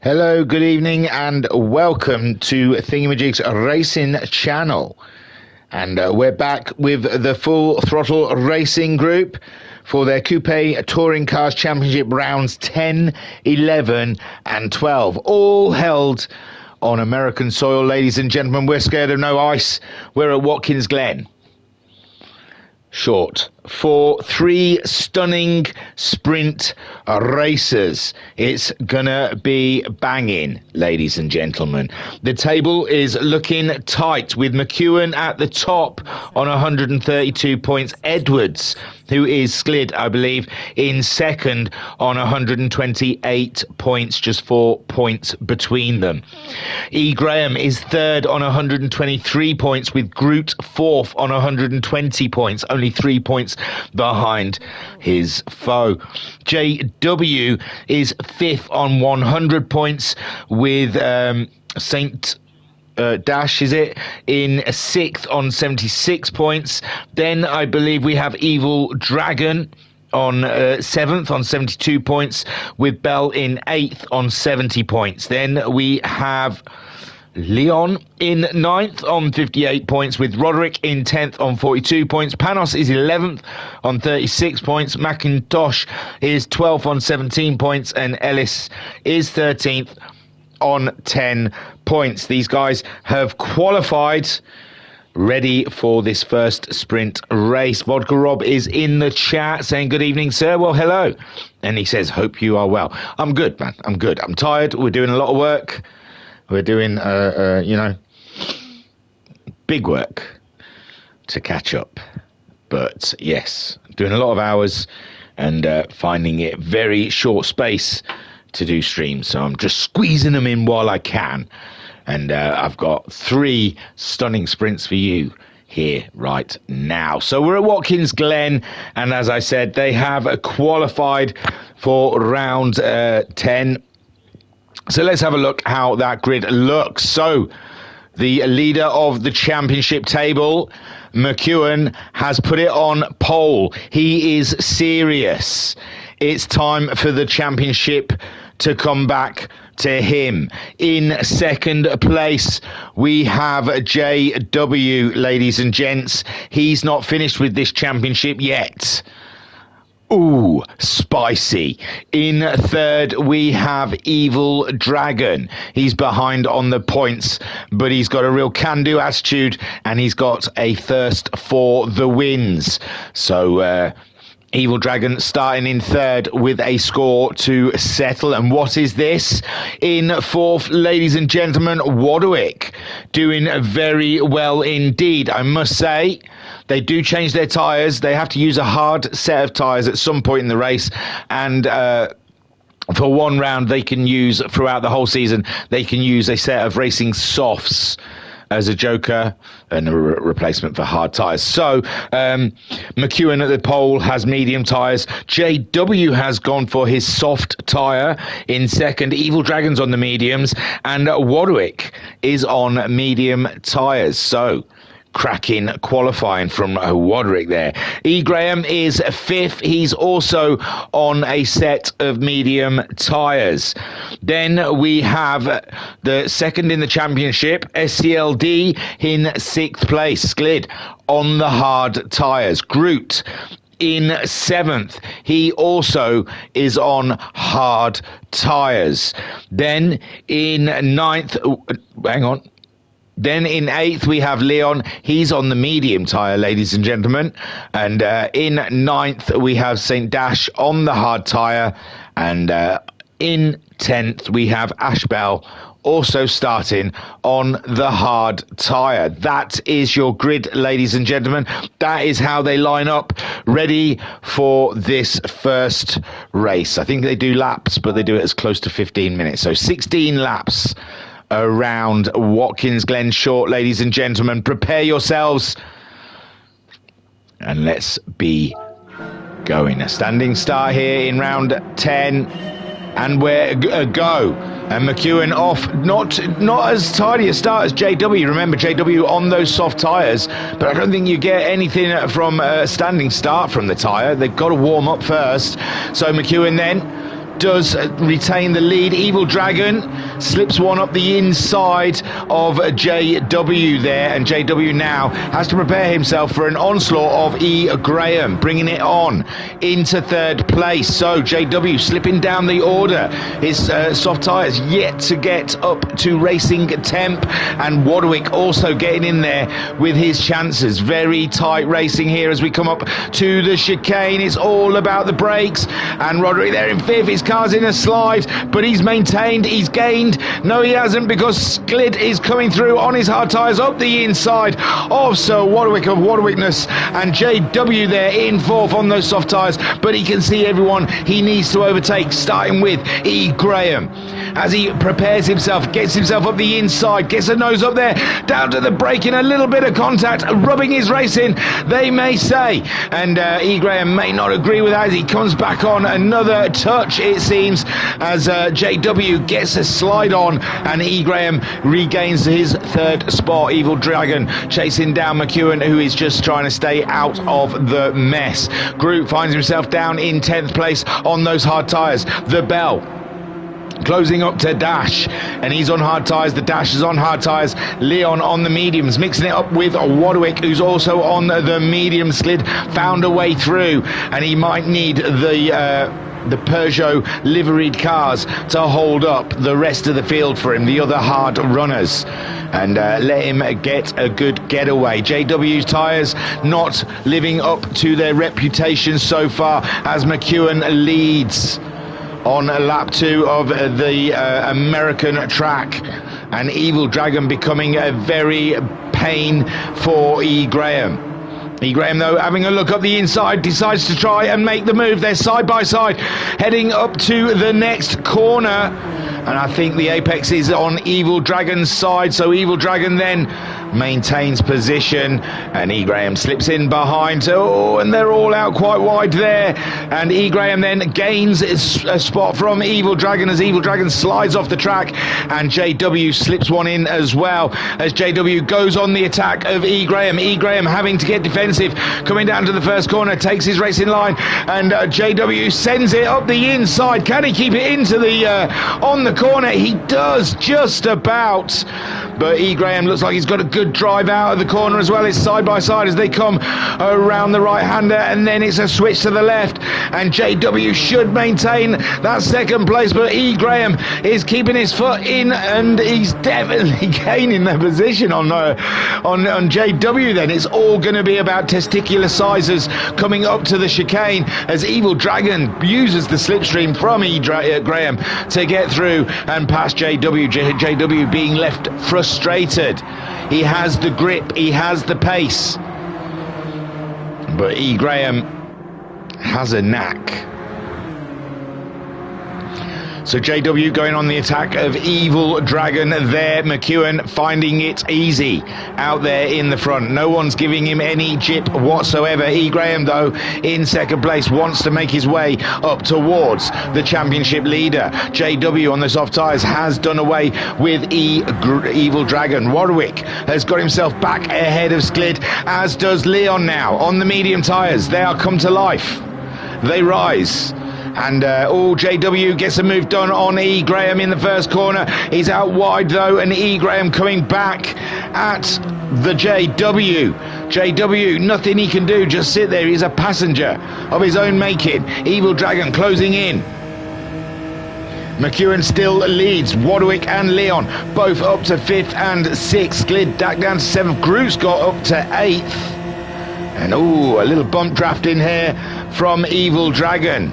Hello, good evening, and welcome to Thingamajig's Racing Channel. And we're back with the Full Throttle Racing Group for their Coupe Touring Cars Championship rounds 10, 11 and 12, all held on American soil. Ladies and gentlemen, we're scared of no ice. We're at Watkins Glen. Short for 3 stunning sprint races. It's gonna be banging, ladies and gentlemen. The table is looking tight with McEwen at the top on 132 points. Edwards, who is Sklid, I believe, in second on 128 points, just 4 points between them. E. Graham is third on 123 points, with Groot fourth on 120 points, only 3 points behind his foe. JW is fifth on 100 points, with Saint Dash, is it, in sixth on 76 points. Then I believe we have Evil Dragon on seventh on 72 points, with Bell in eighth on 70 points. Then we have Leon in ninth on 58 points, with Roderick in 10th on 42 points. Panos is 11th on 36 points. McIntosh is 12th on 17 points, and Ellis is 13th on 10 points. These guys have qualified, ready for this first sprint race. Vodka Rob is in the chat saying, good evening, sir. Well, hello. And he says, hope you are well. I'm good, man. I'm good. I'm tired. We're doing a lot of work. We're doing, big work to catch up. But yes, doing a lot of hours and finding it very short space to do streams. So I'm just squeezing them in while I can. And I've got 3 stunning sprints for you here right now. So we're at Watkins Glen, and as I said, they have qualified for round 10. So let's have a look how that grid looks. So the leader of the championship table, McEwen, has put it on pole. He is serious. It's time for the championship to come back to him. In second place, we have JW, ladies and gents. He's not finished with this championship yet. Ooh, spicy. In third, we have Evil Dragon. He's behind on the points, but he's got a real can-do attitude, and he's got a thirst for the wins. So, Evil Dragon starting in third with a score to settle. And what is this? In fourth, ladies and gentlemen, Wadwick, doing very well indeed, I must say. They do change their tyres. They have to use a hard set of tyres at some point in the race. And for one round, they can use, throughout the whole season, they can use a set of racing softs as a joker and a replacement for hard tyres. So McEwen at the pole has medium tyres. JW has gone for his soft tyre in second. Evil Dragon's on the mediums, and Wadwick is on medium tyres. So cracking qualifying from Wadwick there. E. Graham is fifth. He's also on a set of medium tyres. Then we have the second in the championship, SCLD, in sixth place. Sklid on the hard tyres. Groot in seventh. He also is on hard tyres. Then in ninth, Then in eighth, we have Leon. He's on the medium tyre, ladies and gentlemen. And in ninth, we have St. Dash on the hard tyre. And in 10th, we have Ashbel also starting on the hard tyre. That is your grid, ladies and gentlemen. That is how they line up, ready for this first race. I think they do laps, but they do it as close to 15 minutes. So 16 laps around Watkins Glen Short, ladies and gentlemen. Prepare yourselves and let's be going. A standing start here in round 10, and we're go. And McEwen off, not as tidy a start as JW. Remember, JW on those soft tyres, but I don't think you get anything from a standing start from the tyre. They've got to warm up first. So McEwen then does retain the lead. Evil Dragon slips one up the inside of JW there, and JW now has to prepare himself for an onslaught of E. Graham, bringing it on into third place. So JW slipping down the order. His soft tyres yet to get up to racing temp, and Wadwick also getting in there with his chances. Very tight racing here as we come up to the chicane. It's all about the brakes, and Roderick there in fifth. His car's in a slide, but he's maintained, he's gained. No, he hasn't, because Sklid is coming through on his hard tyres up the inside of Sir Wadwick of Wadwickness, and JW there in fourth on those soft tyres, but he can see everyone he needs to overtake, starting with E. Graham as he prepares himself, gets himself up the inside, gets a nose up there, down to the braking, a little bit of contact, rubbing his race in, they may say, and E. Graham may not agree with that as he comes back on. Another touch, it seems, as JW gets a slide on, and E. Graham regains his third spot. Evil Dragon chasing down McEwen, who is just trying to stay out of the mess. Group finds himself down in 10th place on those hard tyres. The Bell closing up to Dash, and he's on hard tyres. The Dash is on hard tyres. Leon on the mediums, mixing it up with Wadwick, who's also on the medium. Sklid found a way through, and he might need the Peugeot liveried cars to hold up the rest of the field for him, the other hard runners, and let him get a good getaway. JW's tyres not living up to their reputation so far, as McEwen leads on lap 2 of the American track, and Evil Dragon becoming a very pain for E. Graham. E. Graham, though, having a look up the inside, decides to try and make the move. They're side by side, heading up to the next corner, and I think the apex is on Evil Dragon's side, so Evil Dragon then maintains position, and E. Graham slips in behind. Oh, and they're all out quite wide there, and E. Graham then gains a spot from Evil Dragon as Evil Dragon slides off the track, and JW slips one in as well as JW goes on the attack of E. Graham. E. Graham having to get defensive, coming down to the first corner, takes his racing line, and JW sends it up the inside. Can he keep it into the on the corner? He does, just about, but E. Graham looks like he's got a good drive out of the corner as well. It's side by side as they come around the right hander, and then it's a switch to the left, and JW should maintain that second place, but E. Graham is keeping his foot in, and he's definitely gaining their position on JW. Then it's all going to be about testicular sizes coming up to the chicane as Evil Dragon uses the slipstream from E. Graham to get through and past JW. JW being left frustrated. He has the grip, he has the pace, but E. Graham has a knack. So JW going on the attack of Evil Dragon there. McEwen finding it easy out there in the front. No one's giving him any jip whatsoever. E. Graham, though, in second place, wants to make his way up towards the championship leader. JW on the soft tyres has done away with Evil Dragon. Warwick has got himself back ahead of Sklid, as does Leon now on the medium tyres. They are come to life. They rise. And JW gets a move done on E. Graham in the first corner. He's out wide, though, and E. Graham coming back at the JW. JW, nothing he can do, just sit there. He's a passenger of his own making. Evil Dragon closing in. McEwen still leads. Wadwick and Leon both up to 5th and 6th. Sklid down to 7th. Groot's got up to 8th. And a little bump draft in here from Evil Dragon,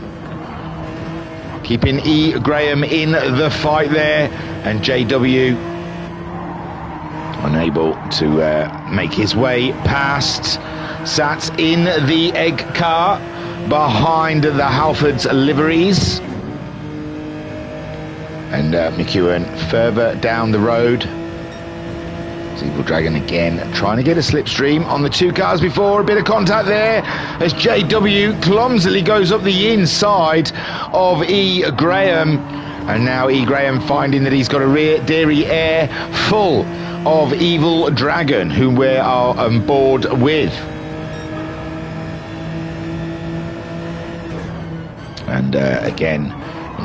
keeping E. Graham in the fight there, and JW unable to make his way past. Sat in the egg car behind the Halfords liveries, and McEwen further down the road. Evil Dragon again trying to get a slipstream on the two cars before. A bit of contact there as JW clumsily goes up the inside of E. Graham, and now E. Graham finding that he's got a rear derriere full of Evil Dragon, whom we are on board with. And again,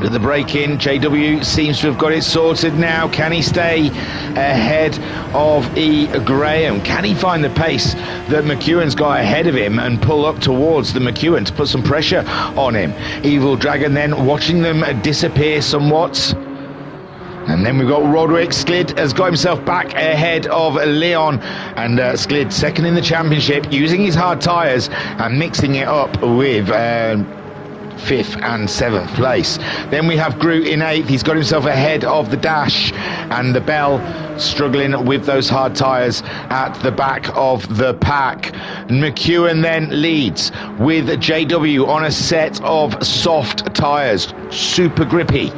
With the break in, JW seems to have got it sorted now. Can he stay ahead of E. Graham? Can he find the pace that McEwen's got ahead of him and pull up towards the McEwen to put some pressure on him? Evil Dragon then watching them disappear somewhat. And then we've got Roderick. Sklid has got himself back ahead of Leon, and Sklid second in the championship, using his hard tyres and mixing it up with 5th and 7th place. Then we have Groot in 8th. He's got himself ahead of the Dash, and the Bell struggling with those hard tyres at the back of the pack. McEwen then leads with JW on a set of soft tyres, super grippy,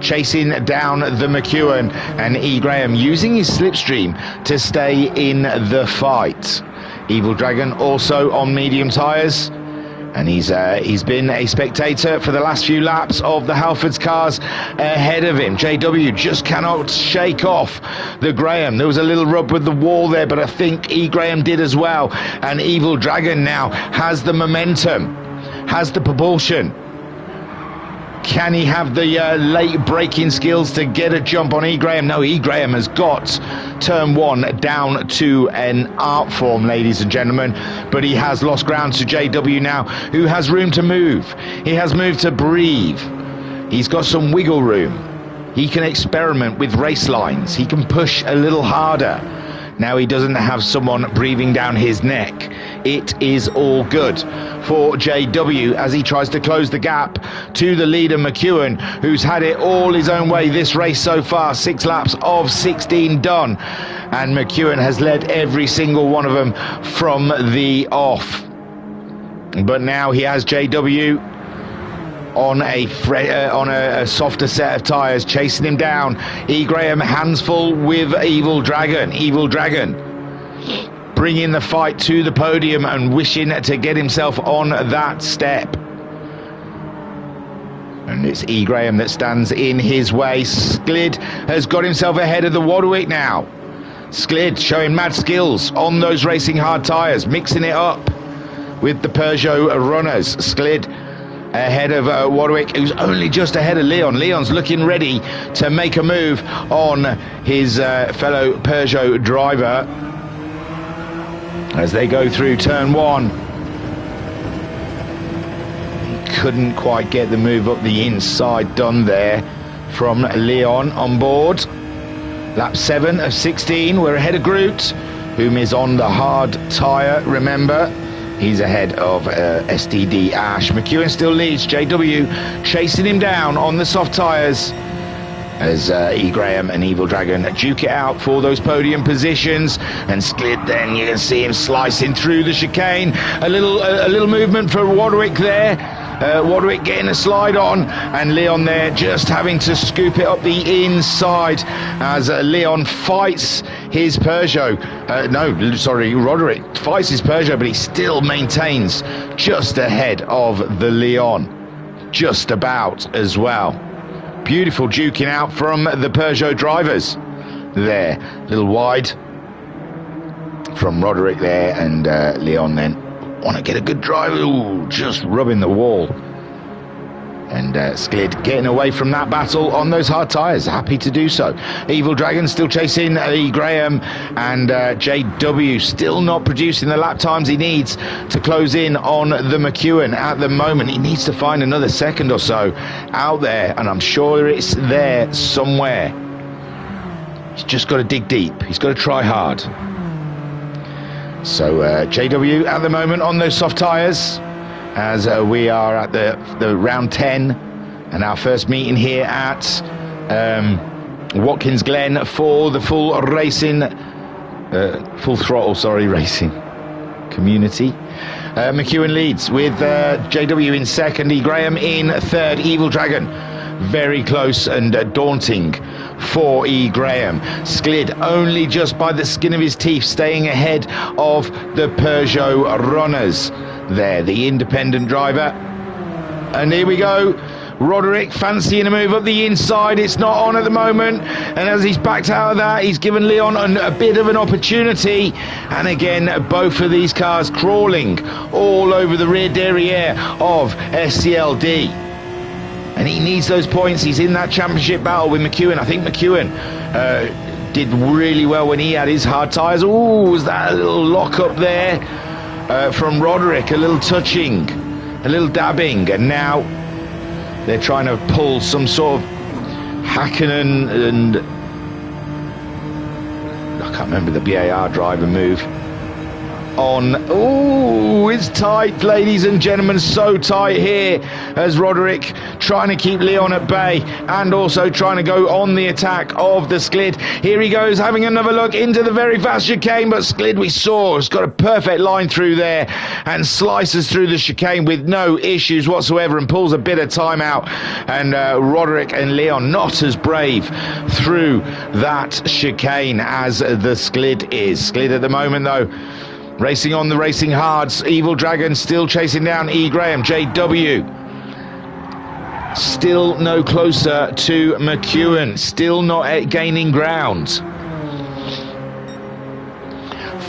chasing down the McEwen, and E. Graham using his slipstream to stay in the fight. Evil Dragon also on medium tyres, and he's been a spectator for the last few laps of the Halfords cars ahead of him. JW just cannot shake off the Graham. There was a little rub with the wall there, but I think E. Graham did as well, and Evil Dragon now has the momentum, has the propulsion. Can he have the late braking skills to get a jump on E. Graham? No, E. Graham has got turn 1 down to an art form, ladies and gentlemen, but he has lost ground to JW now, who has room to move. He has moved to breathe. He's got some wiggle room. He can experiment with race lines. He can push a little harder. Now he doesn't have someone breathing down his neck. It is all good for JW as he tries to close the gap to the leader McEwen, who's had it all his own way this race so far. 6 laps of 16 done, and McEwen has led every single one of them from the off. But now he has JW on a softer set of tyres, chasing him down. E. Graham hands full with Evil Dragon. Evil Dragon bringing the fight to the podium and wishing to get himself on that step. And it's E. Graham that stands in his way. Sklid has got himself ahead of the Wadwick now. Sklid showing mad skills on those racing hard tyres, mixing it up with the Peugeot runners. Sklid ahead of Wadwick, who's only just ahead of Leon. Leon's looking ready to make a move on his fellow Peugeot driver as they go through turn 1. He couldn't quite get the move up the inside done there from Leon on board. Lap 7 of 16, we're ahead of Groot, whom is on the hard tyre, remember. He's ahead of STD Ash. McEwen still leads. JW chasing him down on the soft tyres as E. Graham and Evil Dragon duke it out for those podium positions. And Sklid, then you can see him slicing through the chicane. A little movement for Wadwick there. Wadwick getting a slide on, and Leon there just having to scoop it up the inside as Leon fights his Peugeot. Roderick fights his Peugeot, but he still maintains just ahead of the Leon, just about as well. Beautiful duking out from the Peugeot drivers there. A little wide from Roderick there, and Leon then want to get a good drive. Ooh, just rubbing the wall. And Sklid getting away from that battle on those hard tyres, happy to do so. Evil Dragon still chasing E. Graham, and JW still not producing the lap times he needs to close in on the McEwen at the moment. He needs to find another second or so out there, and I'm sure it's there somewhere. He's just got to dig deep. He's got to try hard. So JW at the moment on those soft tyres, as we are at the round 10 and our first meeting here at Watkins Glen for the full throttle racing community. McEwen leads with JW in second, E. Graham in third. Evil Dragon very close and daunting for E. Graham. Sklid only just by the skin of his teeth staying ahead of the Peugeot runners there, the independent driver. And here we go, Roderick fancying a move up the inside. It's not on at the moment, and as he's backed out of that, he's given Leon a bit of an opportunity. And again, both of these cars crawling all over the rear derriere of SCLD. And he needs those points. He's in that championship battle with McEwen. I think McEwen did really well when he had his hard tyres. Oh, was that a little lock up there from Roderick? A little touching, a little dabbing. And now they're trying to pull some sort of Hakkinen and I can't remember the BAR driver move on. Oh, it's tight, ladies and gentlemen, so tight here as Roderick trying to keep Leon at bay and also trying to go on the attack of the Sklid. Here he goes, having another look into the very fast chicane, but Sklid, we saw, has got a perfect line through there and slices through the chicane with no issues whatsoever and pulls a bit of time out. And Roderick and Leon not as brave through that chicane as the Sklid is. Sklid at the moment, though, racing on the racing hards. Evil Dragon still chasing down E. Graham. JW still no closer to McEwen. Still not gaining ground.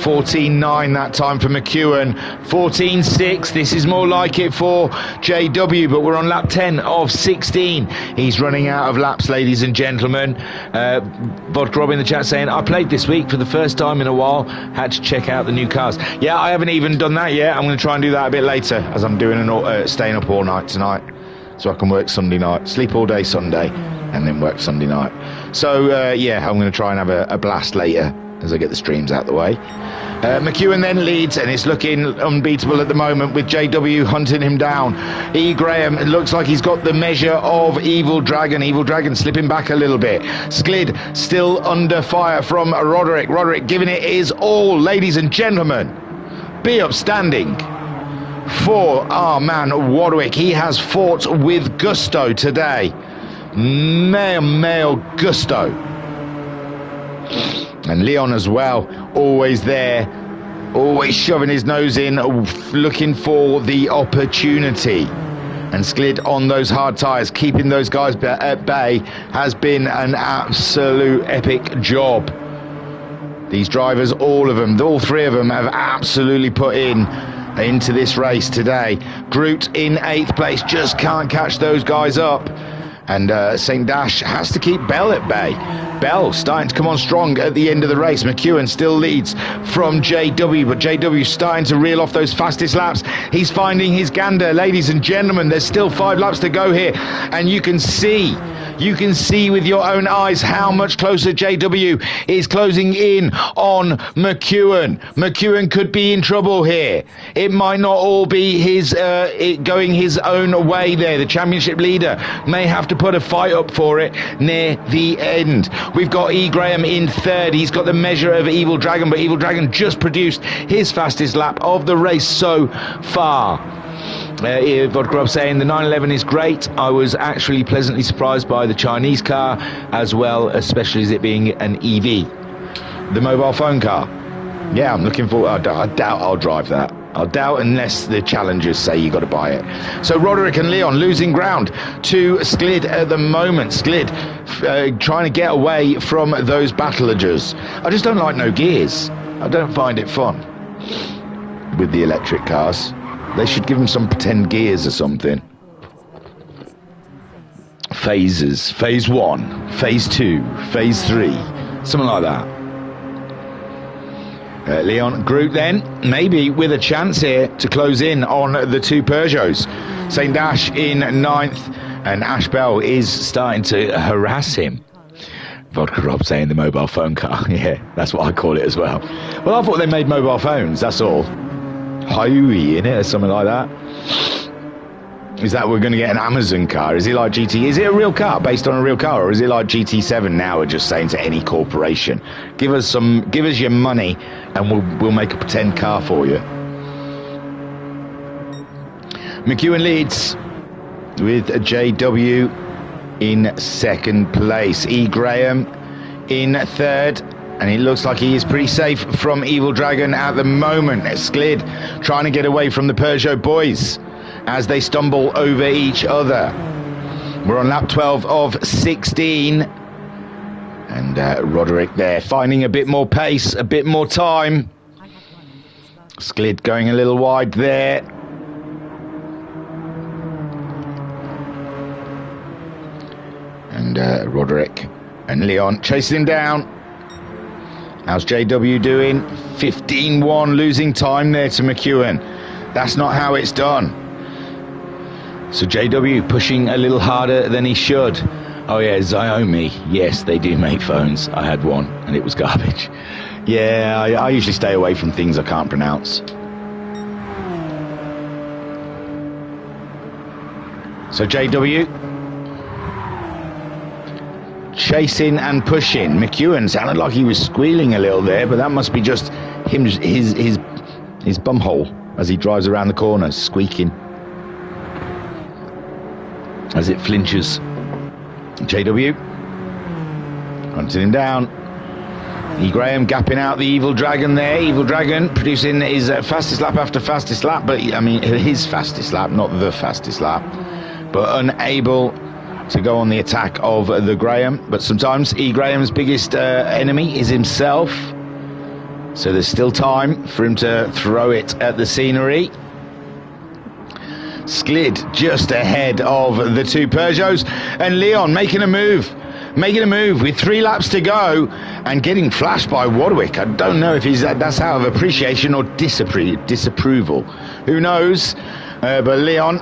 14.9 that time for McEwen. 14.6. This is more like it for JW, but we're on lap 10 of 16. He's running out of laps, ladies and gentlemen. Vodka Rob in the chat saying, I played this week for the first time in a while. Had to check out the new cars. Yeah, I haven't even done that yet. I'm going to try and do that a bit later, as I'm doing staying up all night tonight, so I can work Sunday night, sleep all day Sunday, and then work Sunday night. So yeah, I'm going to try and have a blast later as I get the streams out the way. McEwen then leads, and it's looking unbeatable at the moment with JW hunting him down. E. Graham, it looks like he's got the measure of Evil Dragon. Evil Dragon slipping back a little bit. Sklid still under fire from Roderick. Roderick giving it his all, ladies and gentlemen. Be upstanding for our man Warwick. He has fought with gusto today. Male gusto. And Leon as well, always there, always shoving his nose in, looking for the opportunity. And Sklid on those hard tyres, keeping those guys at bay, has been an absolute epic job. These drivers, all of them, all three of them, have absolutely put into this race today. Groot in 8th place, just can't catch those guys up. And St. Dash has to keep Bell at bay. Bell starting to come on strong at the end of the race. McEwen still leads from JW, but JW starting to reel off those fastest laps. He's finding his gander, ladies and gentlemen. There's still 5 laps to go here, and you can see with your own eyes how much closer JW is closing in on McEwen. McEwen could be in trouble here. It might not all be his going his own way there. The championship leader may have to put a fight up for it near the end. We've got E. Graham in 3rd. He's got the measure of Evil Dragon, but Evil Dragon just produced his fastest lap of the race so far. Vodka saying the 911 is great. I was actually pleasantly surprised by the Chinese car as well, especially as it being an EV. The mobile phone car. Yeah, I'm looking forward. I doubt I'll drive that. I doubt unless the challengers say you got to buy it. So Roderick and Leon losing ground to Sklid at the moment. Sklid trying to get away from those battlagers. I just don't like no gears. I don't find it fun with the electric cars. They should give them some pretend gears or something. Phases. Phase 1, Phase 2, Phase 3. Something like that. Leon Groot then, maybe with a chance here to close in on the 2 Peugeots. St. Dash in 9th, and Ash Bell is starting to harass him. Vodka Rob saying the mobile phone car. Yeah, that's what I call it as well. Well, I thought they made mobile phones, that's all. Huawei in it or something like that. Is that we're going to get an Amazon car? Is it like GT? Is it a real car based on a real car, or is it like GT7 now? We're just saying to any corporation, give us your money, and we'll make a pretend car for you. McEwen leads with JW in 2nd place. E. Graham in 3rd. And it looks like he is pretty safe from Evil Dragon at the moment. Sklid trying to get away from the Peugeot boys as they stumble over each other. We're on lap 12 of 16. And Roderick there finding a bit more pace, a bit more time. Sklid going a little wide there. And Roderick and Leon chasing him down. How's JW doing? 15-1, losing time there to McEwen. That's not how it's done. So JW pushing a little harder than he should. Oh yeah, Xiaomi. Yes, they do make phones. I had one and it was garbage. Yeah, I usually stay away from things I can't pronounce. So JW chasing and pushing. McEwen sounded like he was squealing a little there, but that must be just him, his bum hole as he drives around the corner, squeaking as it flinches. JW hunting him down. E. Graham gapping out the Evil Dragon there. Evil Dragon producing his fastest lap after fastest lap, but I mean his fastest lap, not the fastest lap, but unable to go on the attack of the Graham. But sometimes E. Graham's biggest enemy is himself, so there's still time for him to throw it at the scenery. Sklid just ahead of the two Peugeots, and Leon making a move with 3 laps to go and getting flashed by Warwick. I don't know if that's out of appreciation or disapproval. Who knows? But Leon,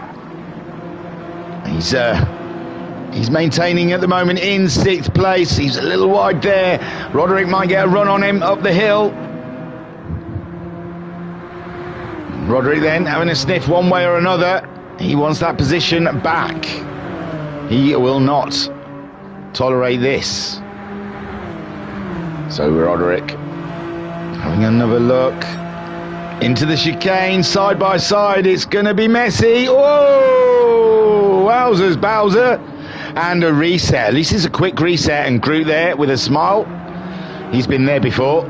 he's maintaining at the moment in 6th place. He's a little wide there. Roderick might get a run on him up the hill. Roderick then having a sniff one way or another. He wants that position back. He will not tolerate this. So Roderick having another look into the chicane, side by side. It's going to be messy. Oh, wowzers, Bowser. And a reset. At least it's a quick reset, and Groot there with a smile. He's been there before.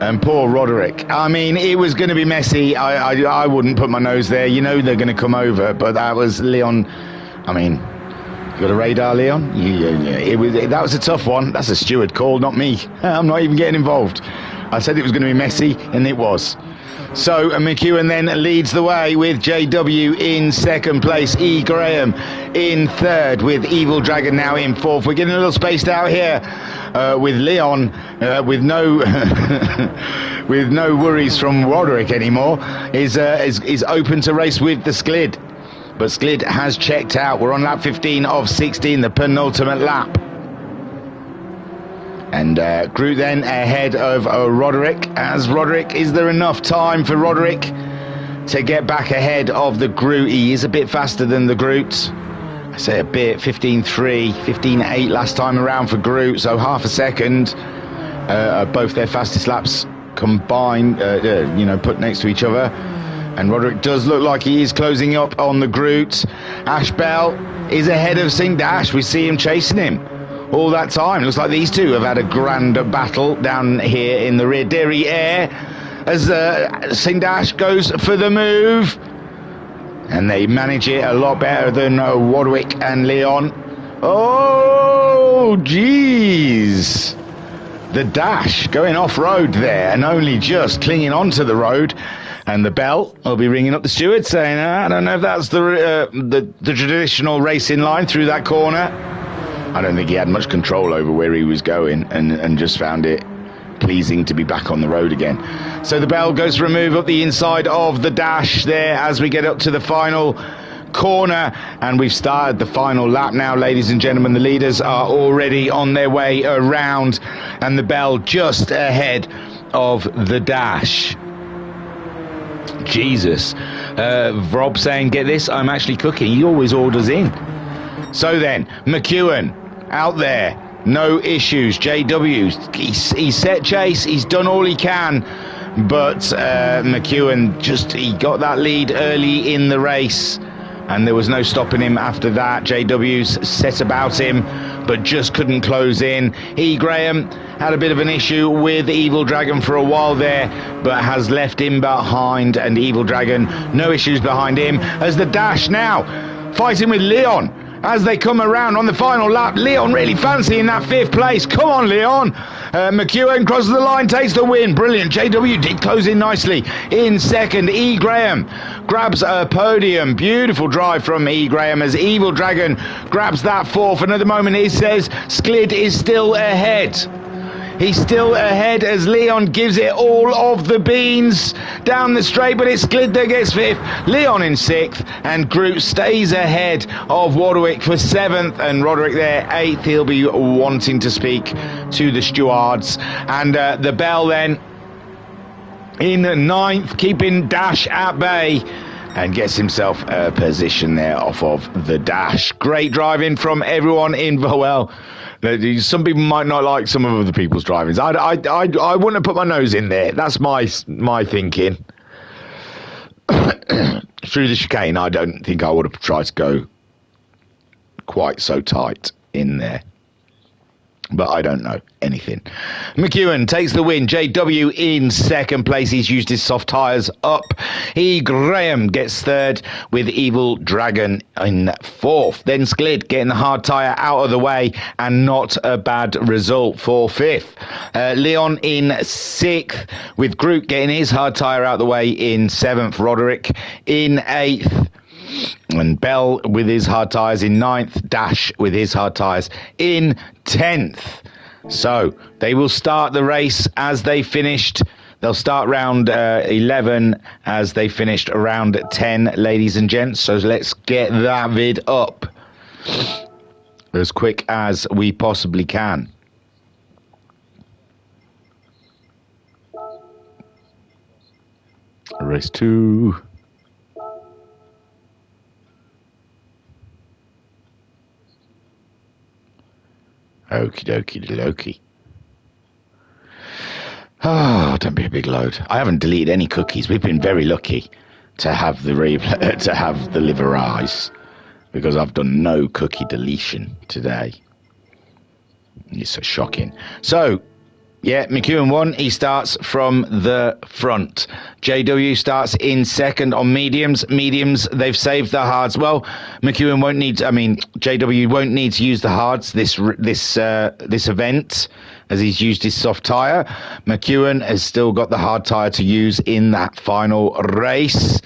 And poor Roderick. I mean, it was going to be messy. I wouldn't put my nose there. You know they're going to come over, but that was Leon. I mean, you got a radar, Leon? That was a tough one. That's a steward call, not me. I'm not even getting involved. I said it was going to be messy, and it was. So McEwen then leads the way with JW in 2nd place. E. Graham in 3rd, with Evil Dragon now in 4th. We're getting a little spaced out here with Leon, with no with no worries from Roderick anymore. Is open to race with the Sklid. But Sklid has checked out. We're on lap 15 of 16, the penultimate lap. And Groot then ahead of Roderick. As Roderick, is there enough time for Roderick to get back ahead of the Groot? He is a bit faster than the Groot. I say a bit, 15.3, 15.8 last time around for Groot, so half a second. Both their fastest laps combined, put next to each other. And Roderick does look like he is closing up on the Groot. Ash Bell is ahead of Sing Dash. We see him chasing him all that time. Looks like these two have had a grand battle down here in the rear derriere as Sing Dash goes for the move. And they manage it a lot better than Warwick and Leon. Oh, jeez. The Dash going off-road there and only just clinging onto the road. And the bell will be ringing up the steward saying, I don't know if that's the traditional racing line through that corner. I don't think he had much control over where he was going and just found it pleasing to be back on the road again. So the bell goes for a move up the inside of the Dash there as we get up to the final corner, and we've started the final lap now, ladies and gentlemen. The leaders are already on their way around, and the bell just ahead of the Dash. Jesus. Rob saying, get this, I'm actually cooking. He always orders in. So then, McEwen out there, no issues. JW, he's set chase, he's done all he can, but McEwen he got that lead early in the race, and there was no stopping him after that. JW's set about him, but just couldn't close in. E. Graham had a bit of an issue with Evil Dragon for a while there, but has left him behind, and Evil Dragon, no issues behind him, as the Dash now fighting with Leon. As they come around on the final lap, Leon really fancying that 5th place. Come on, Leon. McEwen crosses the line, takes the win. Brilliant. JW did close in nicely in 2nd. E. Graham grabs a podium. Beautiful drive from E. Graham as Evil Dragon grabs that fourth. And at the moment, it says Sklid is still ahead. He's still ahead as Leon gives it all of the beans down the straight, but it's Sklid that gets fifth, Leon in sixth, and Groot stays ahead of Warwick for seventh, and Roderick there eighth. He'll be wanting to speak to the stewards, and the Bell then in ninth, keeping Dash at bay, and gets himself a position there off of the Dash. Great driving from everyone involved. Well, some people might not like some of other people's drivings. I wouldn't have put my nose in there. That's my thinking. Through the chicane, I don't think I would have tried to go quite so tight in there. But I don't know anything. McEwen takes the win. JW in second place. He's used his soft tyres up. E. Graham gets third with Evil Dragon in fourth. Then Sklid getting the hard tyre out of the way, and not a bad result for fifth. Leon in sixth with Groot getting his hard tyre out of the way in seventh. Roderick in eighth. And Bell with his hard tyres in ninth. Dash with his hard tyres in 10th. So they will start the race as they finished. They'll start round 11 as they finished round 10, ladies and gents. So let's get that vid up as quick as we possibly can. Race 2. Okie dokie dokie. Oh, don't be a big load. I haven't deleted any cookies. We've been very lucky to have the liver eyes, because I've done no cookie deletion today. It's so shocking. So, yeah, McEwen won. He starts from the front. JW starts in second on mediums. Mediums, they've saved the hards. Well, McEwen won't need. JW won't need to use the hards this event, as he's used his soft tyre. McEwen has still got the hard tyre to use in that final race.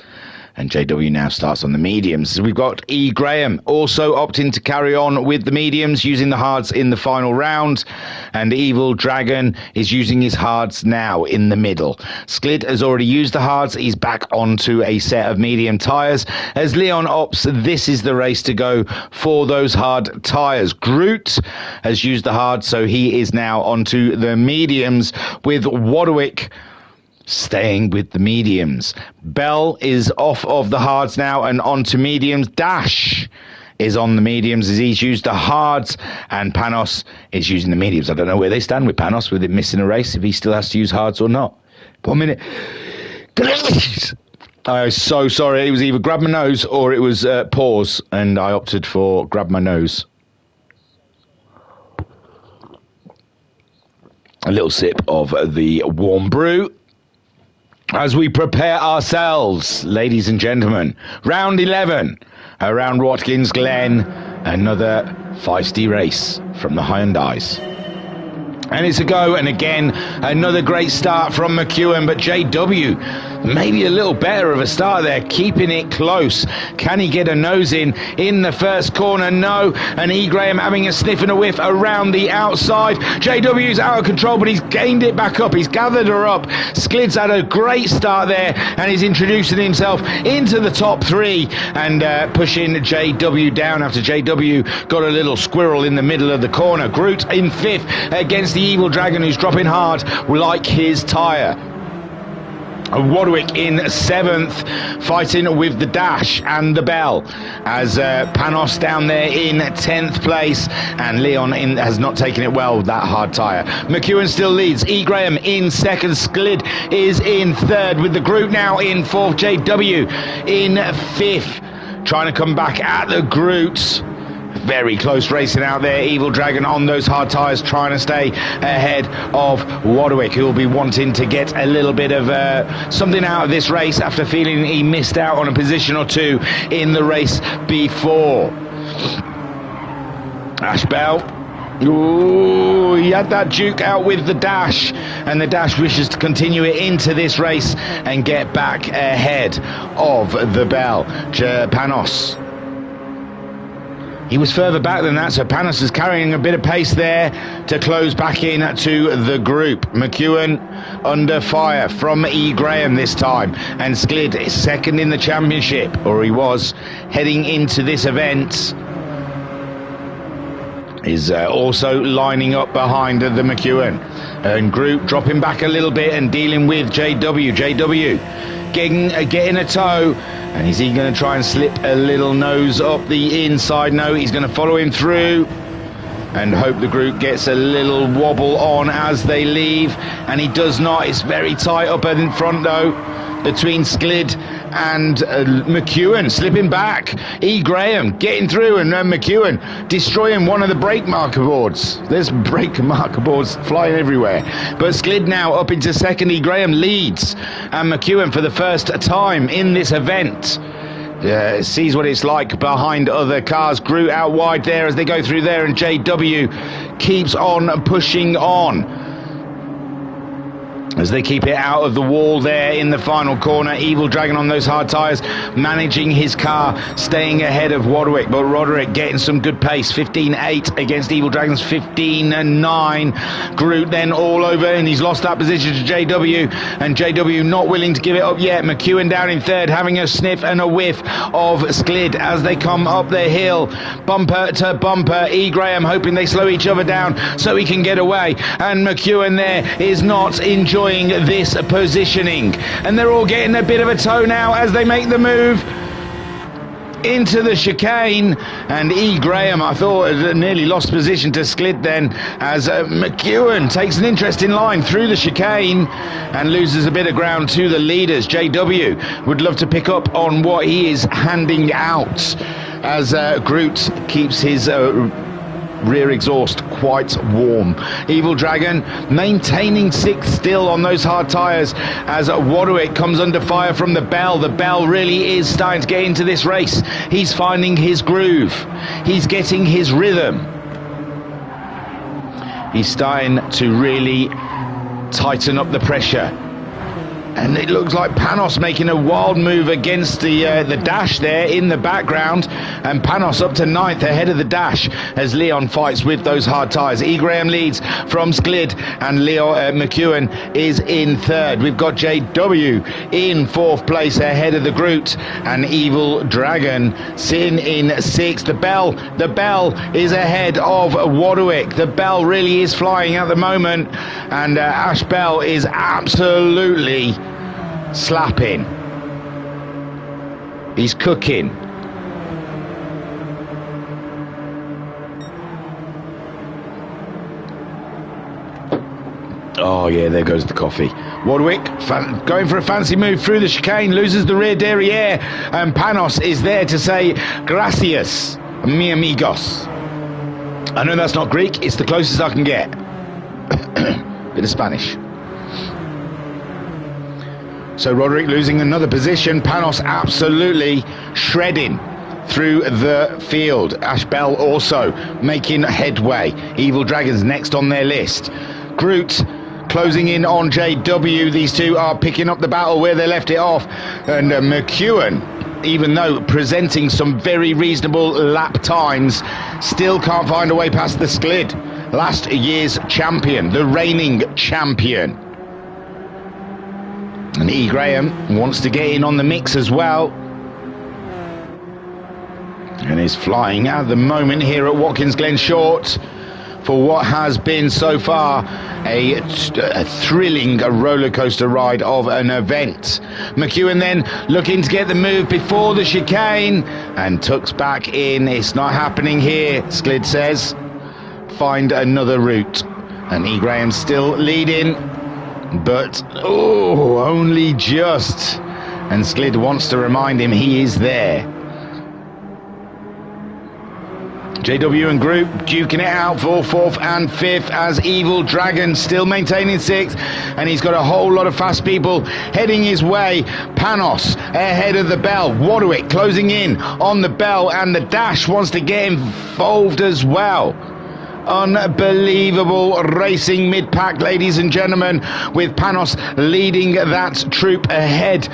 And JW now starts on the mediums. We've got E. Graham also opting to carry on with the mediums, using the hards in the final round. And Evil Dragon is using his hards now in the middle. Sklid has already used the hards. He's back onto a set of medium tyres. As Leon opts, this is the race to go for those hard tyres. Groot has used the hards, so he is now onto the mediums, with Warwick staying with the mediums. Bell is off of the hards now and onto mediums. Dash is on the mediums as he's used the hards, and Panos is using the mediums. I don't know where they stand with Panos, with him missing a race, if he still has to use hards or not. 1 minute. I was so sorry. It was either grab my nose or it was pause, and I opted for grab my nose. A little sip of the warm brew as we prepare ourselves, ladies and gentlemen. Round 11 around Watkins Glen, another feisty race from the Hyundais. And it's a go, and again, another great start from McEwen, but JW, maybe a little better of a start there, keeping it close. Can he get a nose in the first corner? No. And E. Graham having a sniff and a whiff around the outside. JW's out of control, but he's gained it back up. He's gathered her up. Sklid's had a great start there, and he's introducing himself into the top three, and pushing JW down after JW got a little squirrel in the middle of the corner. Groot in fifth against the Evil Dragon, who's dropping hard like his tyre. Warwick in seventh, fighting with the Dash and the Bell, as Panos down there in 10th place, and Leon has not taken it well with that hard tyre. McEwen still leads. E. Graham in second. Sklid is in third, with the Groot now in fourth. JW in fifth, trying to come back at the Groots. Very close racing out there. Evil Dragon on those hard tyres, trying to stay ahead of Warwick, who will be wanting to get a little bit of something out of this race after feeling he missed out on a position or two in the race before. Ash Bell. Ooh, he had that Duke out with the Dash, and the Dash wishes to continue it into this race and get back ahead of the Bell. Panos. He was further back than that, so Panos is carrying a bit of pace there to close back in to the group. McEwen under fire from E. Graham this time, and Sklid is second in the championship, or he was heading into this event. Is also lining up behind the McEwen. And group dropping back a little bit and dealing with JW. JW getting a toe. And is he going to try and slip a little nose up the inside? No, he's going to follow him through and hope the group gets a little wobble on as they leave. And he does not. It's very tight up in front though, between Sklid and McEwen, slipping back. E. Graham getting through, and McEwen destroying one of the brake marker boards. There's brake marker boards flying everywhere. But Sklid now up into second. E. Graham leads, and McEwen for the first time in this event sees what it's like behind other cars. Groot out wide there as they go through there, and JW keeps on pushing on as they keep it out of the wall there in the final corner. Evil Dragon on those hard tyres, managing his car, staying ahead of Roderick, but Roderick getting some good pace. 15.8 against Evil Dragon's 15.9. Groot then all over, and he's lost that position to JW, and JW not willing to give it up yet. McEwen down in third, having a sniff and a whiff of Sklid as they come up the hill, bumper to bumper. E. Graham hoping they slow each other down so he can get away, and McEwen there is not enjoying this positioning, and they're all getting a bit of a toe now as they make the move into the chicane. And E. Graham, I thought, nearly lost position to Sklid then, as McEwen takes an interesting line through the chicane and loses a bit of ground to the leaders. JW would love to pick up on what he is handing out as Groot keeps his rear exhaust quite warm. Evil Dragon maintaining sixth still on those hard tyres as Warwick comes under fire from the Bell. The Bell really is starting to get into this race. He's finding his groove. He's getting his rhythm. He's starting to really tighten up the pressure. And it looks like Panos making a wild move against the Dash there in the background. And Panos up to ninth ahead of the Dash as Leon fights with those hard tyres. E. Graham leads from Sklid, and Leo McEwen is in third. We've got JW in fourth place ahead of the Groot, and Evil Dragon sitting in sixth. The Bell is ahead of Warwick. The Bell really is flying at the moment, and Ash Bell is absolutely slapping. He's cooking. Oh yeah, there goes the coffee. Warwick going for a fancy move through the chicane, loses the rear derriere, and Panos is there to say gracias, mi amigos. I know that's not Greek, it's the closest I can get. Bit of Spanish. So Roderick losing another position. Panos absolutely shredding through the field. Ash Bell also making headway. Evil Dragons next on their list. Groot closing in on JW. These two are picking up the battle where they left it off. And McEwen, even though presenting some very reasonable lap times, still can't find a way past the Sklid. Last year's champion, the reigning champion. And E. Graham wants to get in on the mix as well, and is flying at the moment here at Watkins Glen Short for what has been so far a thrilling roller coaster ride of an event. McEwen then looking to get the move before the chicane and tucks back in. It's not happening here, Sklid says. Find another route. And E. Graham still leading, but only just. And Sklid wants to remind him he is there. JW and Group duking it out for fourth and fifth, as Evil Dragon still maintaining sixth, and he's got a whole lot of fast people heading his way. Panos ahead of the Bell. Warwick closing in on the Bell, and the Dash wants to get involved as well. Unbelievable racing mid-pack, ladies and gentlemen, with Panos leading that troop ahead,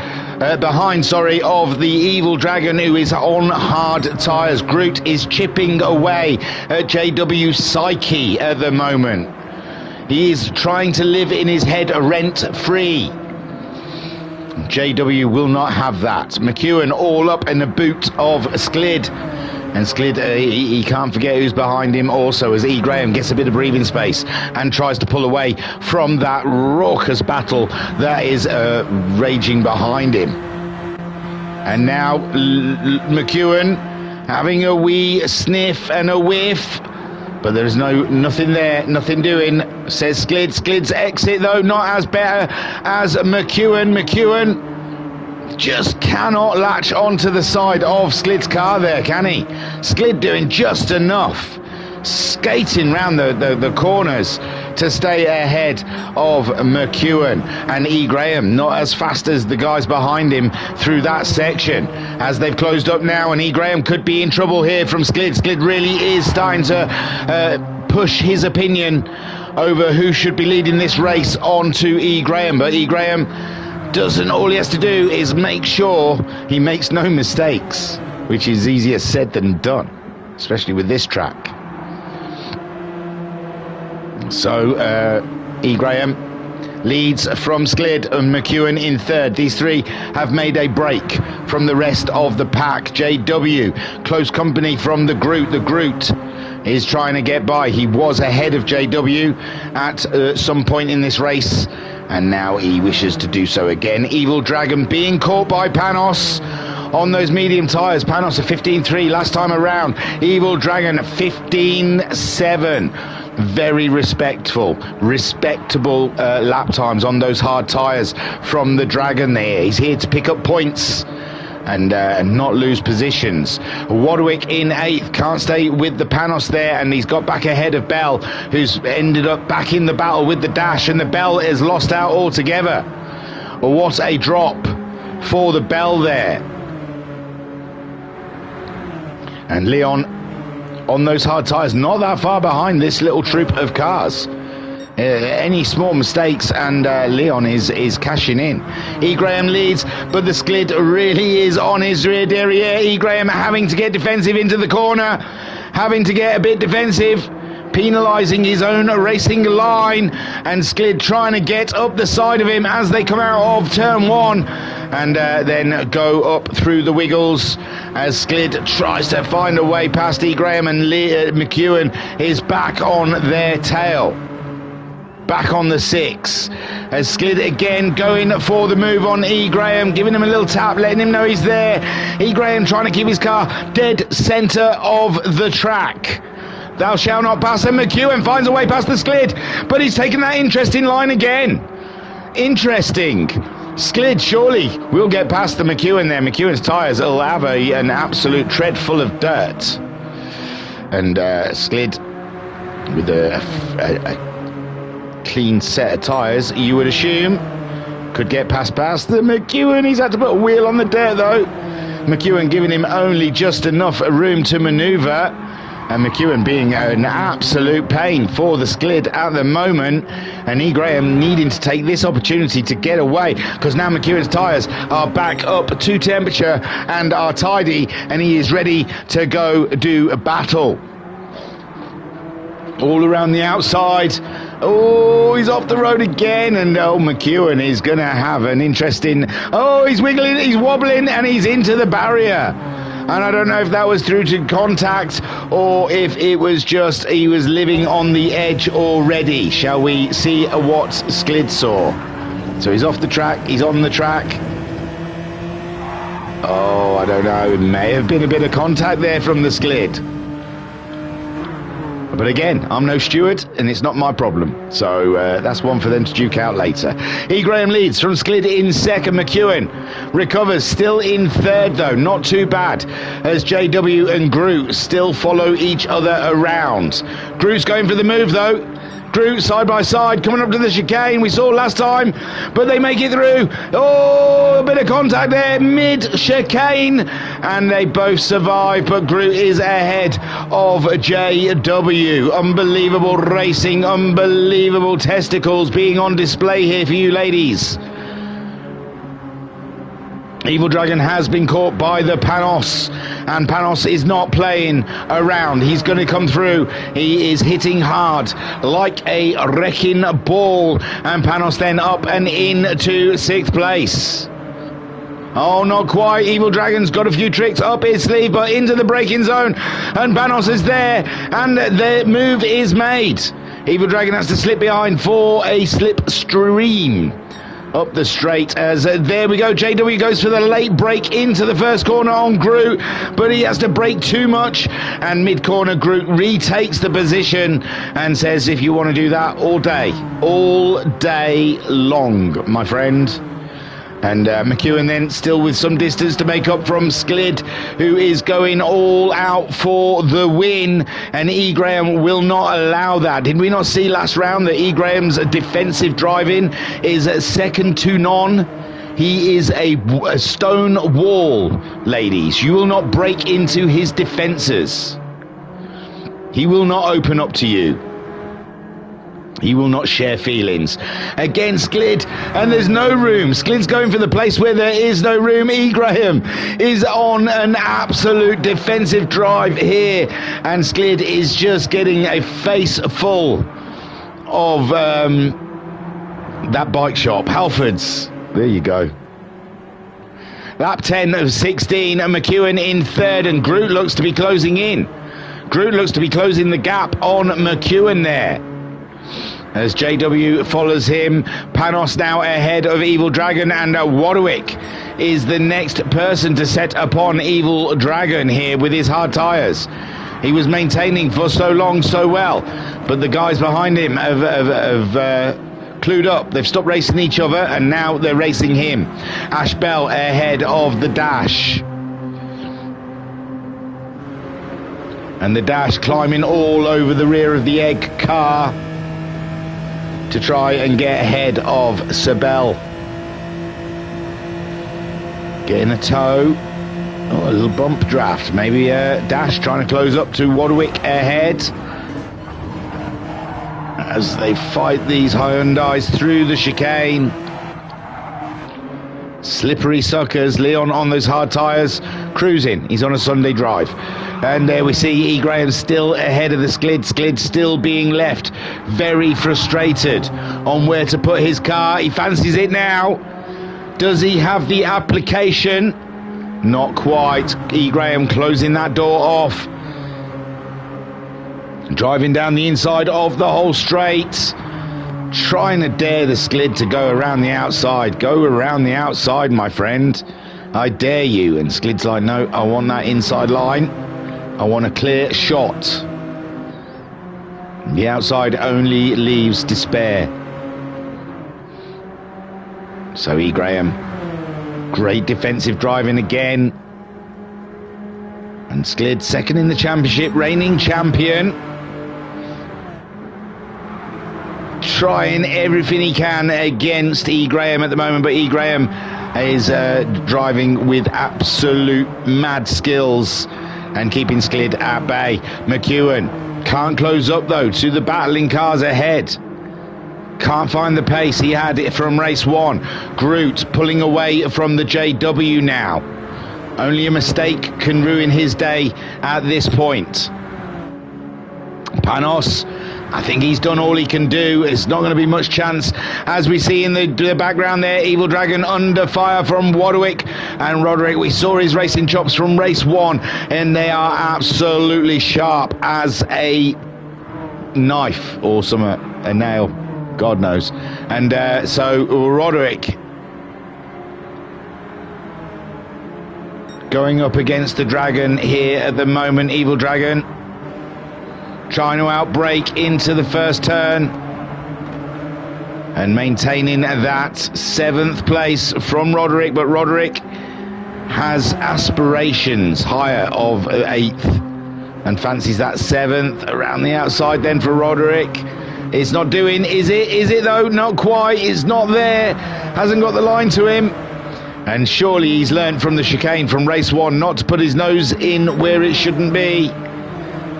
behind of the Evil Dragon, who is on hard tyres. Groot is chipping away at JW Psyche at the moment. He is trying to live in his head rent-free. JW will not have that. McEwen all up in the boot of Sklid. And Sklid, he can't forget who's behind him also, as E. Graham gets a bit of breathing space and tries to pull away from that raucous battle that is raging behind him. And now McEwen having a wee sniff and a whiff, but there's nothing there, nothing doing, says Sklid. Sklid's exit, though, not as better as McEwen. McEwen just cannot latch onto the side of Sklid's car there, can he? Sklid doing just enough, skating round the corners to stay ahead of McEwen. And E. Graham not as fast as the guys behind him through that section, as they've closed up now, and E. Graham could be in trouble here from Sklid. Sklid really is starting to push his opinion over who should be leading this race onto E. Graham, but E. Graham doesn't. All he has to do is make sure he makes no mistakes, which is easier said than done, especially with this track. So E. Graham leads from Sklid and McEwen in third. These three have made a break from the rest of the pack. JW, close company from the Groot. The Groot is trying to get by. He was ahead of JW at some point in this race, and now he wishes to do so again. Evil Dragon being caught by Panos on those medium tyres. Panos a 15.3 last time around. Evil Dragon 15.7. Very respectable lap times on those hard tyres from the Dragon there. He's here to pick up points and not lose positions. Warwick in 8th, can't stay with the Panos there, and he's got back ahead of Bell, who's ended up back in the battle with the dash, and the Bell is lost out altogether. What a drop for the Bell there. And Leon on those hard tyres, not that far behind this little troop of cars. Any small mistakes and Leon is cashing in. E. Graham leads, but the Sklid really is on his rear derriere. E. Graham having to get defensive into the corner, having to get a bit defensive, penalising his own racing line, and Sklid trying to get up the side of him as they come out of turn 1 and then go up through the wiggles as Sklid tries to find a way past E. Graham, and McEwen is back on their tail. Back on the 6 as Sklid again going for the move on E. Graham, giving him a little tap, letting him know he's there. E. Graham trying to keep his car dead centre of the track. Thou shalt not pass, and McEwen finds a way past the Sklid, but he's taken that interesting line again. Interesting. Sklid surely will get past the McEwen there. McEwen's tyres will have an absolute tread full of dirt, and Sklid with a clean set of tyres, you would assume, could get past the McEwen. He's had to put a wheel on the dirt though. McEwen giving him only just enough room to manoeuvre, and McEwen being an absolute pain for the Sklid at the moment, and E. Graham needing to take this opportunity to get away, because now McEwen's tyres are back up to temperature and are tidy, and he is ready to go do a battle. All around the outside. Oh, he's off the road again, and McEwen is going to have an interesting... Oh, he's wiggling, he's wobbling, and he's into the barrier. And I don't know if that was through to contact or if it was just he was living on the edge already. Shall we see what Sklid saw? So he's off the track, he's on the track. Oh, I don't know, it may have been a bit of contact there from the Sklid. But again, I'm no steward, and it's not my problem. So that's one for them to duke out later. E. Graham leads from Sklid in second. McEwen recovers, still in third, though. Not too bad, as JW and Groot still follow each other around. Groot's going for the move, though. Groot side by side, coming up to the chicane. We saw last time, but they make it through. Oh, a bit of contact there, mid-chicane, and they both survive, but Groot is ahead of JW. Unbelievable racing, unbelievable testicles being on display here for you ladies. Evil Dragon has been caught by the Panos, and Panos is not playing around. He's going to come through. He is hitting hard like a wrecking ball, and Panos then up and into 6th place. Oh, not quite. Evil Dragon's got a few tricks up his sleeve, but into the braking zone, and Panos is there, and the move is made. Evil Dragon has to slip behind for a slipstream up the straight, as there we go. JW goes for the late break into the first corner on Groot, but he has to brake too much, and mid-corner Groot retakes the position and says, if you want to do that all day long, my friend. And McEwen then still with some distance to make up from Sklid, who is going all out for the win, and E. Graham will not allow that. Did we not see last round that E. Graham's defensive driving is second to none? He is a stone wall, ladies. You will not break into his defences. He will not open up to you. He will not share feelings. Again, Sklid, and there's no room. Sklid's going for the place where there is no room. E. Graham is on an absolute defensive drive here, and Sklid is just getting a face full of that bike shop. Halfords. There you go. Lap 10 of 16, and McEwen in 3rd, and Groot looks to be closing in. Groot looks to be closing the gap on McEwen there, as JW follows him. Panos now ahead of Evil Dragon, and Warwick is the next person to set upon Evil Dragon here with his hard tyres. He was maintaining for so long so well, but the guys behind him have clued up. They've stopped racing each other, and now they're racing him. Ash Bell ahead of the Dash, and the Dash climbing all over the rear of the Egg car to try and get ahead of Sabel. Getting a toe. Oh, a little bump draft. Maybe Dash trying to close up to Warwick ahead, as they fight these Hyundais through the chicane. Slippery suckers. Leon on those hard tyres, cruising. He's on a Sunday drive. And there we see E. Graham still ahead of the Sklid. Sklid still being left very frustrated on where to put his car. He fancies it now. Does he have the application? Not quite. E. Graham closing that door off. Driving down the inside of the whole straight, trying to dare the Sklid to go around the outside. Go around the outside, my friend. I dare you. And Sklid's like, no, I want that inside line. I want a clear shot. The outside only leaves despair. So E. Graham, great defensive driving again. And Sklid second in the championship, reigning champion. Trying everything he can against E. Graham at the moment, but E. Graham is driving with absolute mad skills and keeping Sklid at bay. McEwen can't close up though to the battling cars ahead. Can't find the pace he had from race 1. Groot pulling away from the JW now. Only a mistake can ruin his day at this point. Panos, I think he's done all he can do. It's not going to be much chance, as we see in the background there. Evil Dragon under fire from Warwick, and Roderick, we saw his racing chops from race 1, and they are absolutely sharp as a knife or something, a nail, God knows. And so Roderick going up against the Dragon here at the moment. Evil Dragon trying to outbrake into the first turn and maintaining that 7th place from Roderick, but Roderick has aspirations higher of 8th and fancies that 7th. Around the outside then for Roderick, It's not doing, is it? Is it though? Not quite. It's not there. Hasn't got the line to him. And surely he's learned from the chicane from race 1 not to put his nose in where it shouldn't be.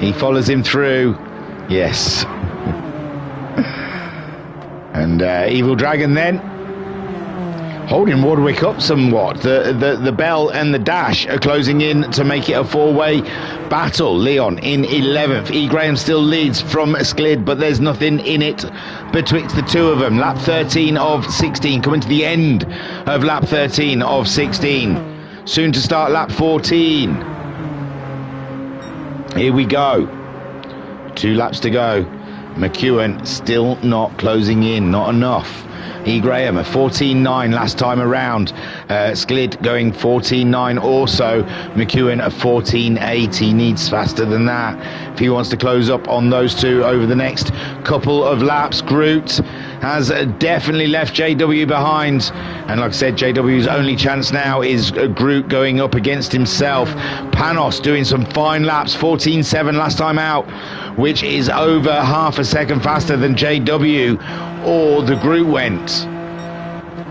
He follows him through. Yes. And Evil Dragon then holding Roderick up somewhat. The Bell and the Dash are closing in to make it a 4-way battle. Leon in 11th. E. Graham still leads from Sklid, but there's nothing in it betwixt the two of them. Lap 13 of 16, coming to the end of lap 13 of 16. Soon to start lap 14. Here we go. 2 laps to go. McEwen still not closing in, not enough. E. Graham a 14.9 last time around. Sklid going 14.9 also. McEwen a 14.8. He needs faster than that if he wants to close up on those two over the next couple of laps. Groot has definitely left JW behind, and like I said, JW's only chance now is Groot going up against himself. Panos doing some fine laps, 14.7 last time out, which is over half a second faster than JW or the Groot went.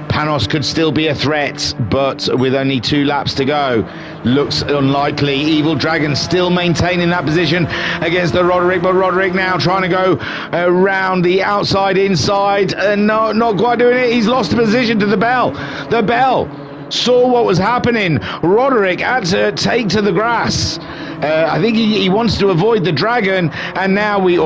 Panos could still be a threat, but with only 2 laps to go, looks unlikely. Evil Dragon still maintaining that position against the Roderick, but Roderick now trying to go around the outside, inside, and no, not quite doing it. He's lost the position to the Bell. The Bell saw what was happening. Roderick had to take to the grass. I think he wants to avoid the Dragon, and now we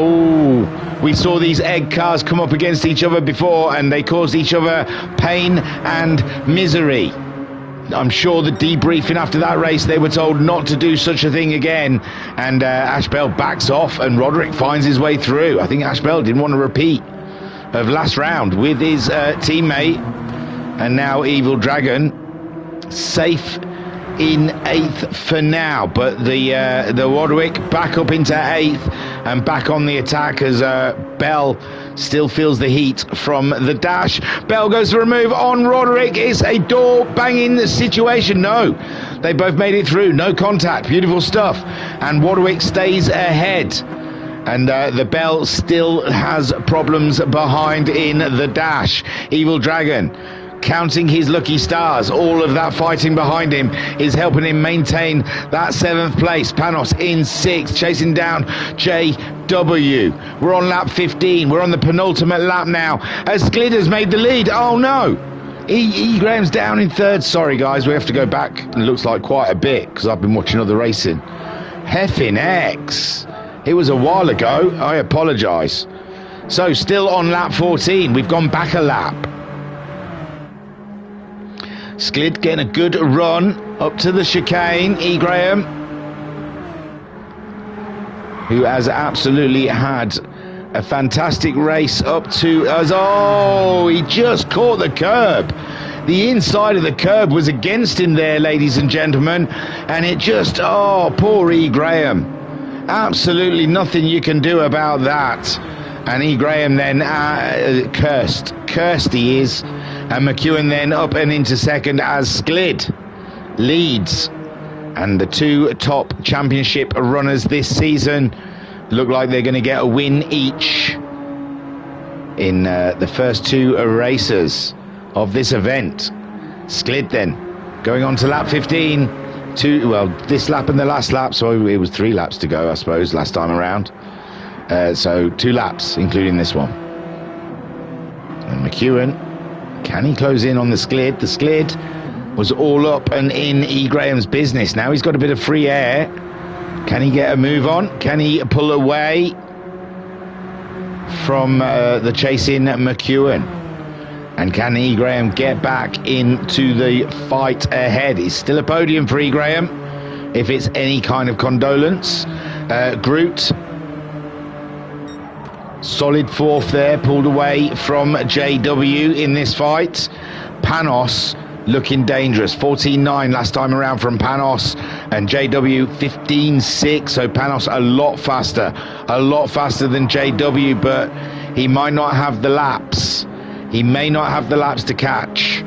saw these egg cars come up against each other before, and they caused each other pain and misery. I'm sure the debriefing after that race, they were told not to do such a thing again, and Ash Bell backs off and Roderick finds his way through. I think Ash Bell didn't want to repeat of last round with his teammate, and now Evil Dragon safe in 8th for now, but the Roderick back up into 8th and back on the attack as Bell still feels the heat from the Dash. Bell goes for a move on Roderick. It's a door banging situation. No, they both made it through. No contact. Beautiful stuff. And Roderick stays ahead. And the Bell still has problems behind in the Dash. Evil Dragon counting his lucky stars. All of that fighting behind him is helping him maintain that 7th place. Panos in 6th, chasing down JW. We're on lap 15. We're on the penultimate lap now as Sklid has made the lead. Oh no, E. Graham's down in 3rd. Sorry guys, we have to go back. It looks like quite a bit because I've been watching other racing. Heffin' X, it was a while ago. I apologise. So still on lap 14. We've gone back a lap. Sklid getting a good run up to the chicane. E. Graham, who has absolutely had a fantastic race up to us. Oh, he just caught the curb. The inside of the curb was against him there, ladies and gentlemen, and it just, oh, poor E. Graham. Absolutely nothing you can do about that. And E. Graham then cursed he is. And McEwen then up and into 2nd as Sklid leads. And the 2 top championship runners this season look like they're going to get a win each in the first 2 races of this event. Sklid then going on to lap 15. This lap and the last lap, so it was 3 laps to go, I suppose, last time around. So 2 laps, including this one. And McEwen, can he close in on the Sklid? The Sklid was all up and in E. Graham's business. Now he's got a bit of free air. Can he get a move on? Can he pull away from the chasing McEwen? And can E. Graham get back into the fight ahead? It's still a podium for E. Graham, if it's any kind of condolence. Groot, solid 4th there, pulled away from JW in this fight. Panos looking dangerous, 14.9 last time around from Panos, and JW 15.6, so Panos a lot faster than JW, but he might not have the laps. He may not have the laps to catch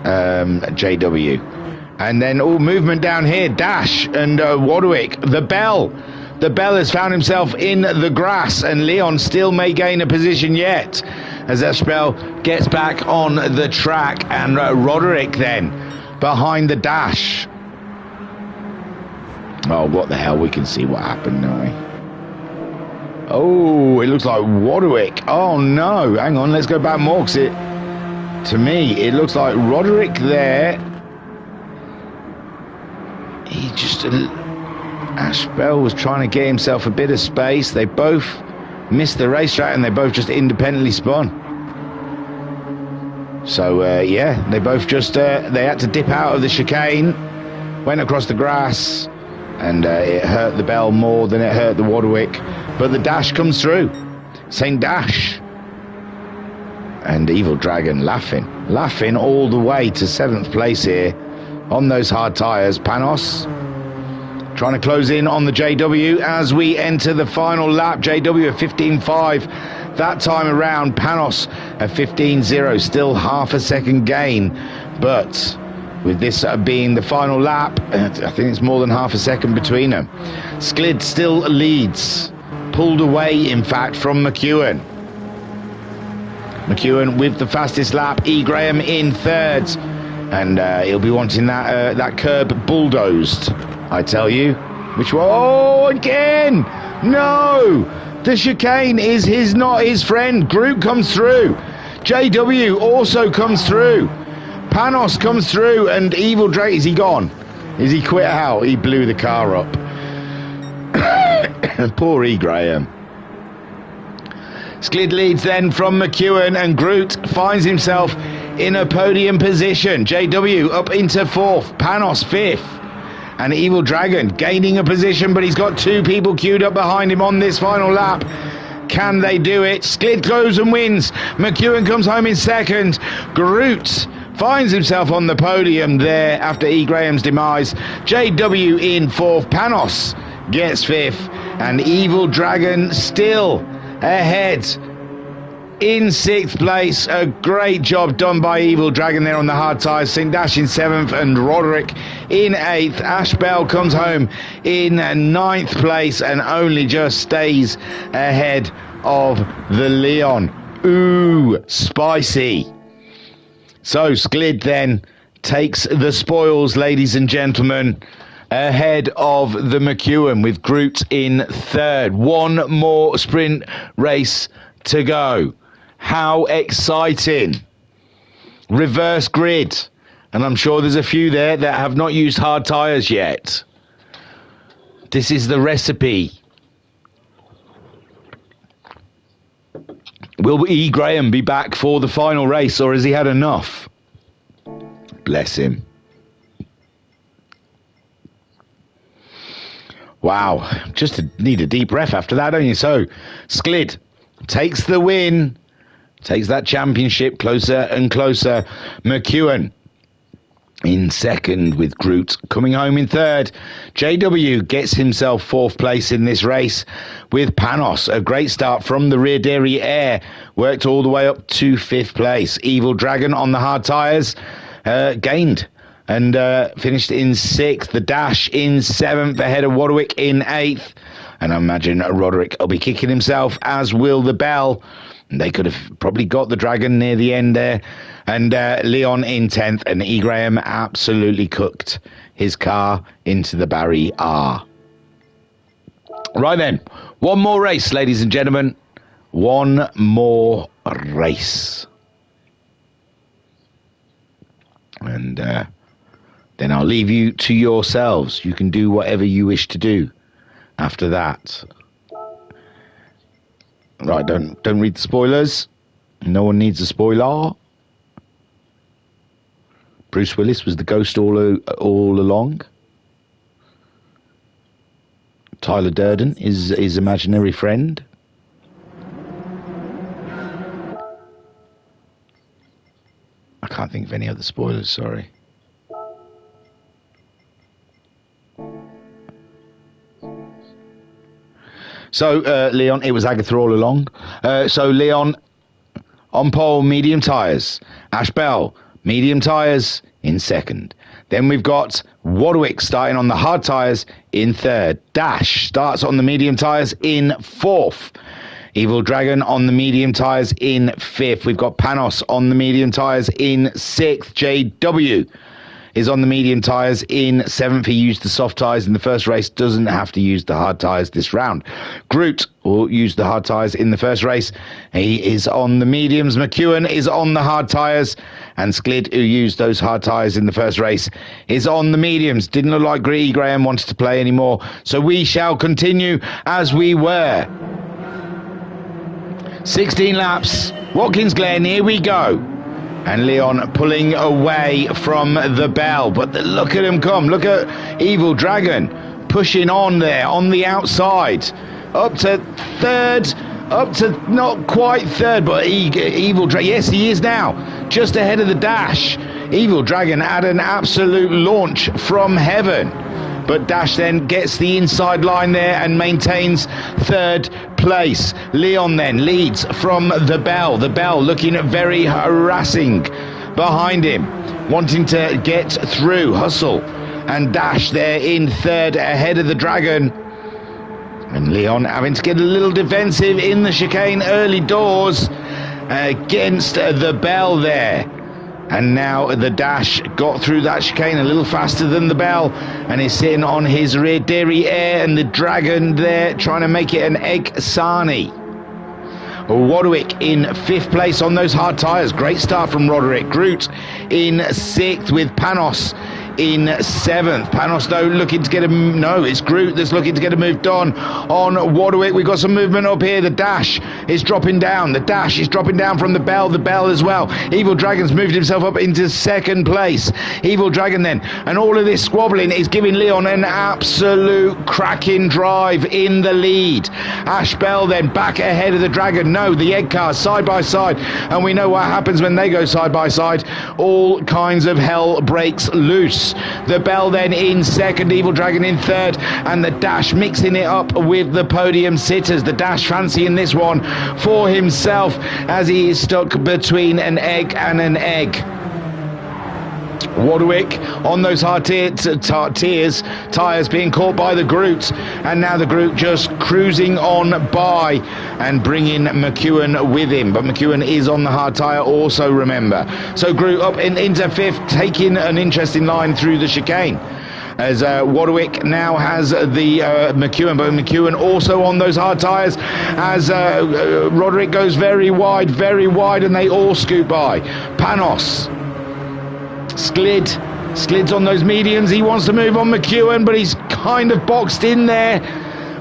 JW. And then movement down here, Dash and Roderick, the Bell The Bell has found himself in the grass, and Leon still may gain a position yet as Ashbel gets back on the track, and Roderick then behind the dash. Oh, what the hell, we can see what happened now. Oh, it looks like Roderick. Oh no, hang on, let's go back more, because to me, it looks like Roderick there. He just... Ashbel was trying to get himself a bit of space. They both missed the racetrack, and they both just independently spun. So, yeah, they both just... they had to dip out of the chicane, went across the grass, and it hurt the Bell more than it hurt the Warwick. But the dash comes through. St. Dash. And Evil Dragon laughing all the way to 7th place here on those hard tyres. Panos trying to close in on the JW as we enter the final lap. JW at 15.5 that time around. Panos at 15.0, still half a second gain. But with this being the final lap, I think it's more than half a second between them. Sklid still leads. Pulled away, in fact, from McEwen. McEwen with the fastest lap. E. Graham in third. And he'll be wanting that curb bulldozed, I tell you. Which one? Oh, again! No! The chicane is not his friend. Group comes through. JW also comes through. Panos comes through, and Evil Drake, is he gone? Is he quit out? He blew the car up. Poor E. Graham. Sklid leads then from McEwen, and Groot finds himself in a podium position. JW up into 4th, Panos 5th, and Evil Dragon gaining a position, but he's got 2 people queued up behind him on this final lap. Can they do it? Sklid goes and wins. McEwen comes home in 2nd. Groot finds himself on the podium there after E. Graham's demise. JW in 4th, Panos gets 5th, and Evil Dragon still ahead in 6th place. A great job done by Evil Dragon there on the hard tyres. St. Dash in 7th, and Roderick in 8th. Ashbel comes home in 9th place and only just stays ahead of the Leon. Ooh, spicy. So Sklid then takes the spoils, ladies and gentlemen, ahead of the McEwen with Groot in 3rd. One more sprint race to go. How exciting. Reverse grid. And I'm sure there's a few there that have not used hard tyres yet. This is the recipe. Will E. Graham be back for the final race, or has he had enough? Bless him. Wow, just need a deep breath after that, don't you? So, Sklid takes the win, takes that championship closer and closer. McEwen in 2nd with Groot coming home in 3rd. JW gets himself 4th place in this race with Panos. A great start from the rear dairy air. Worked all the way up to 5th place. Evil Dragon on the hard tyres gained and finished in 6th. The Dash in 7th ahead of Warwick in 8th. And I imagine Roderick will be kicking himself, as will the Bell. They could have probably got the Dragon near the end there. And Leon in 10th, and E. Graham absolutely cooked his car into the Barry R. Right then, one more race, ladies and gentlemen. One more race. And then I'll leave you to yourselves. You can do whatever you wish to do after that. Right, don't read the spoilers. No one needs a spoiler. Bruce Willis was the ghost all along. Tyler Durden is his imaginary friend. I can't think of any other spoilers, sorry. So, Leon, it was Agatha all along. So, Leon on pole, medium tyres. Ashbel, medium tyres in 2nd. Then we've got Warwick starting on the hard tyres in third. Dash starts on the medium tyres in fourth. Evil Dragon on the medium tyres in fifth. We've got Panos on the medium tyres in sixth. JW is on the medium tyres in seventh. He used the soft tyres in the first race, doesn't have to use the hard tyres this round. Groot will use the hard tyres in the first race. He is on the mediums. McEwen is on the hard tyres, and Sklid, who used those hard tyres in the first race, is on the mediums. Didn't look like Greedy Graham wanted to play anymore, so we shall continue as we were. 16 laps, Watkins Glen, here we go. And Leon pulling away from the bell. But look at him come. Look at Evil Dragon pushing on there on the outside. Up to third. Up to not quite third, but Evil Dragon. Yes, he is now. Just ahead of the Dash. Evil Dragon had an absolute launch from heaven. But Dash then gets the inside line there and maintains third place. Leon then leads from the bell. The bell looking very harassing behind him, wanting to get through. Hustle and Dash there in third ahead of the Dragon. And Leon having to get a little defensive in the chicane early doors against the bell there. And now the Dash got through that chicane a little faster than the bell and is sitting on his rear derriere, and the Dragon there trying to make it an egg sarnie. Roderick in fifth place on those hard tyres. Great start from Roderick. Groot in sixth with Panos in seventh. Panos though looking to get a no, it's Groot that's looking to get a move done on Warwick. We've got some movement up here. The Dash is dropping down. The Dash is dropping down from the bell as well. Evil Dragon's moved himself up into second place. Evil Dragon then, and all of this squabbling is giving Leon an absolute cracking drive in the lead. Ash Bell then back ahead of the Dragon. No, the egg cars side by side, and we know what happens when they go side by side. All kinds of hell breaks loose. The bell then in second, Evil Dragon in third, and the Dash mixing it up with the podium sitters. The Dash fancying this one for himself as he is stuck between an egg and an egg. Warwick on those hard tyres being caught by the Groot, and now the Groot just cruising on by and bringing McEwen with him, but McEwen is on the hard tyre also, remember. So Groot up into fifth, taking an interesting line through the chicane as Warwick now has the McEwen, but McEwen also on those hard tyres as Roderick goes very wide, and they all scoot by. Panos, Sklid's on those mediums. He wants to move on McEwen, but he's kind of boxed in there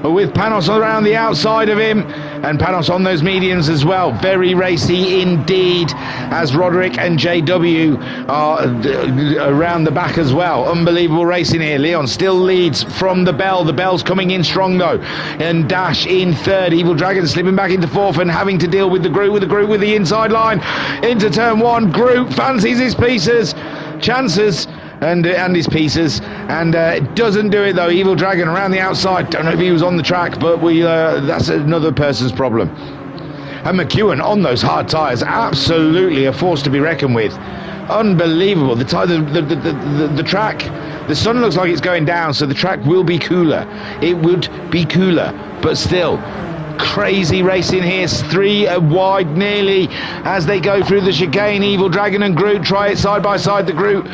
with Panos around the outside of him, and Panos on those mediums as well. Very racy indeed as Roderick and JW are around the back as well. Unbelievable racing here. Leon still leads from the bell. The bell's coming in strong though, and Dash in third. Evil Dragon slipping back into fourth and having to deal with the Groot with the inside line into turn one. Groot fancies his chances and his pieces, and doesn't do it though. Evil Dragon around the outside. Don't know if he was on the track, but that's another person's problem. And McEwen on those hard tyres, absolutely a force to be reckoned with. Unbelievable. The track, the sun looks like it's going down, so the track will be cooler. It would be cooler, but still crazy racing here. Three wide nearly as they go through the chicane. Evil Dragon and Groot try it side by side. The Groot,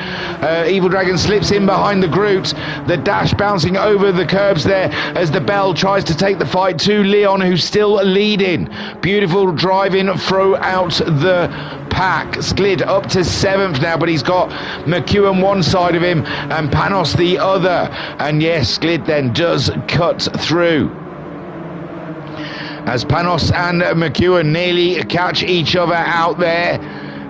Evil Dragon slips in behind the Groot. The Dash bouncing over the curbs there as the bell tries to take the fight to Leon, who's still leading. Beautiful driving throughout the pack. Sklid up to seventh now, but he's got McEwen one side of him and Panos the other, and yes, Sklid then does cut through as Panos and McEwen nearly catch each other out there,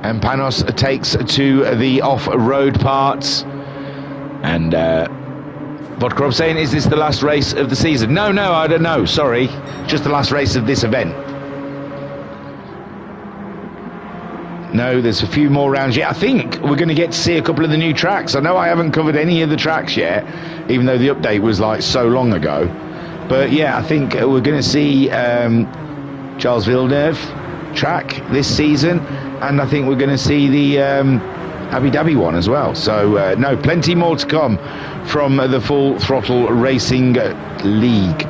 and Panos takes to the off-road parts. And Vodka Rob saying, is this the last race of the season? No, I don't know, sorry, just the last race of this event. No, there's a few more rounds yet. I think we're going to get to see a couple of the new tracks. I know I haven't covered any of the tracks yet, even though the update was like so long ago. But yeah, I think we're going to see Charles Villeneuve track this season, and I think we're going to see the Abu Dhabi one as well. So no, plenty more to come from the Full Throttle Racing League.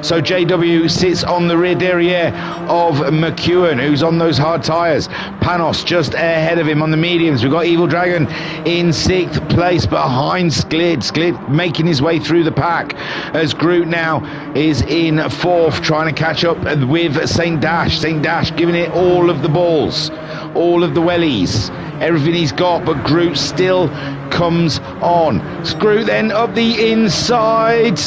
So JW sits on the rear derriere of McEwen, who's on those hard tyres. Panos just ahead of him on the mediums. We've got Evil Dragon in 6th place behind Sklid. Sklid making his way through the pack as Groot now is in 4th, trying to catch up with St. Dash. St. Dash giving it all of the balls, all of the wellies, everything he's got, but Groot still comes on. Groot then up the inside.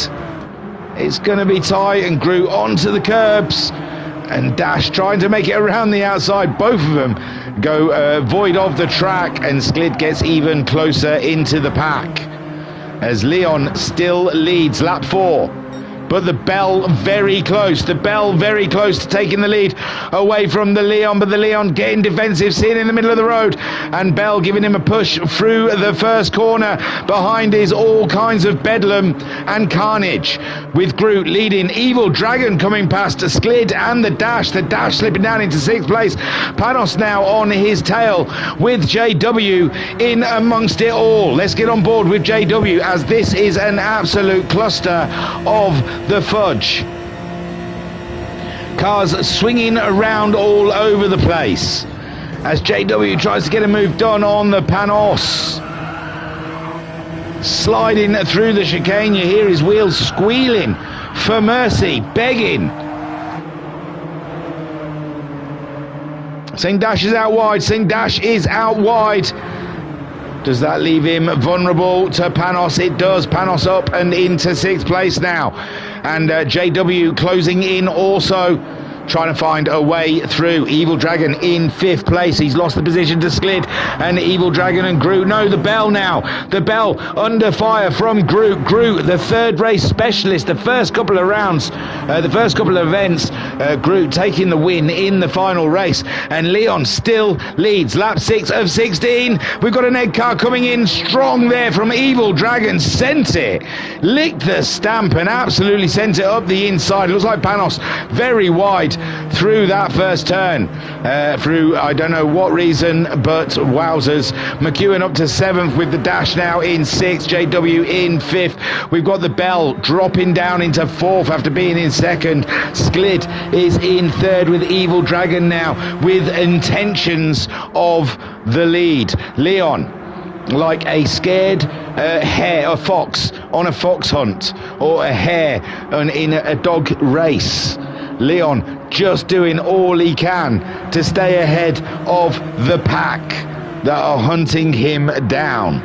It's going to be tight, and Groot onto the curbs, and Dash trying to make it around the outside. Both of them go void of the track, and Sklid gets even closer into the pack as Leon still leads lap 4. But the Bell very close. The Bell very close to taking the lead away from the Leon. But the Leon getting defensive, sitting in the middle of the road. And Bell giving him a push through the first corner. Behind is all kinds of bedlam and carnage. With Groot leading. Evil Dragon coming past Sklid and the Dash. The Dash slipping down into 6th place. Panos now on his tail with JW in amongst it all. Let's get on board with JW, as this is an absolute cluster of the fudge. Cars swinging around all over the place as JW tries to get a move done on the Panos. Sliding through the chicane, you hear his wheels squealing for mercy, begging. St. Dash is out wide. St. Dash is out wide. Does that leave him vulnerable to Panos? It does. Panos up and into 6th place now. And JW closing in also, trying to find a way through. Evil Dragon in 5th place. He's lost the position to Sklid and Evil Dragon and Groot. No, the Bell now. The Bell under fire from Groot. Groot, the 3rd race specialist. The first couple of rounds, the first couple of events, Groot taking the win in the final race. And Leon still leads. Lap 6 of 16. We've got an egg car coming in strong there from Evil Dragon. Sent it. Licked the stamp and absolutely sent it up the inside. It looks like Panos very wide through that first turn, through I don't know what reason, but wowzers. McEwen up to 7th with the Dash now in 6th, JW in 5th. We've got the Bell dropping down into 4th after being in 2nd. Sklid is in 3rd with Evil Dragon now with intentions of the lead. Leon like a scared hare, a fox on a fox hunt, or a hare in a dog race. Leon just doing all he can to stay ahead of the pack that are hunting him down.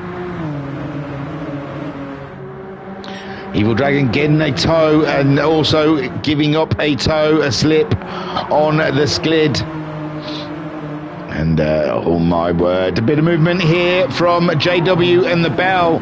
Evil Dragon getting a tow and also giving up a tow, a slip on the Sklid. And oh my word, a bit of movement here from JW and the Bell.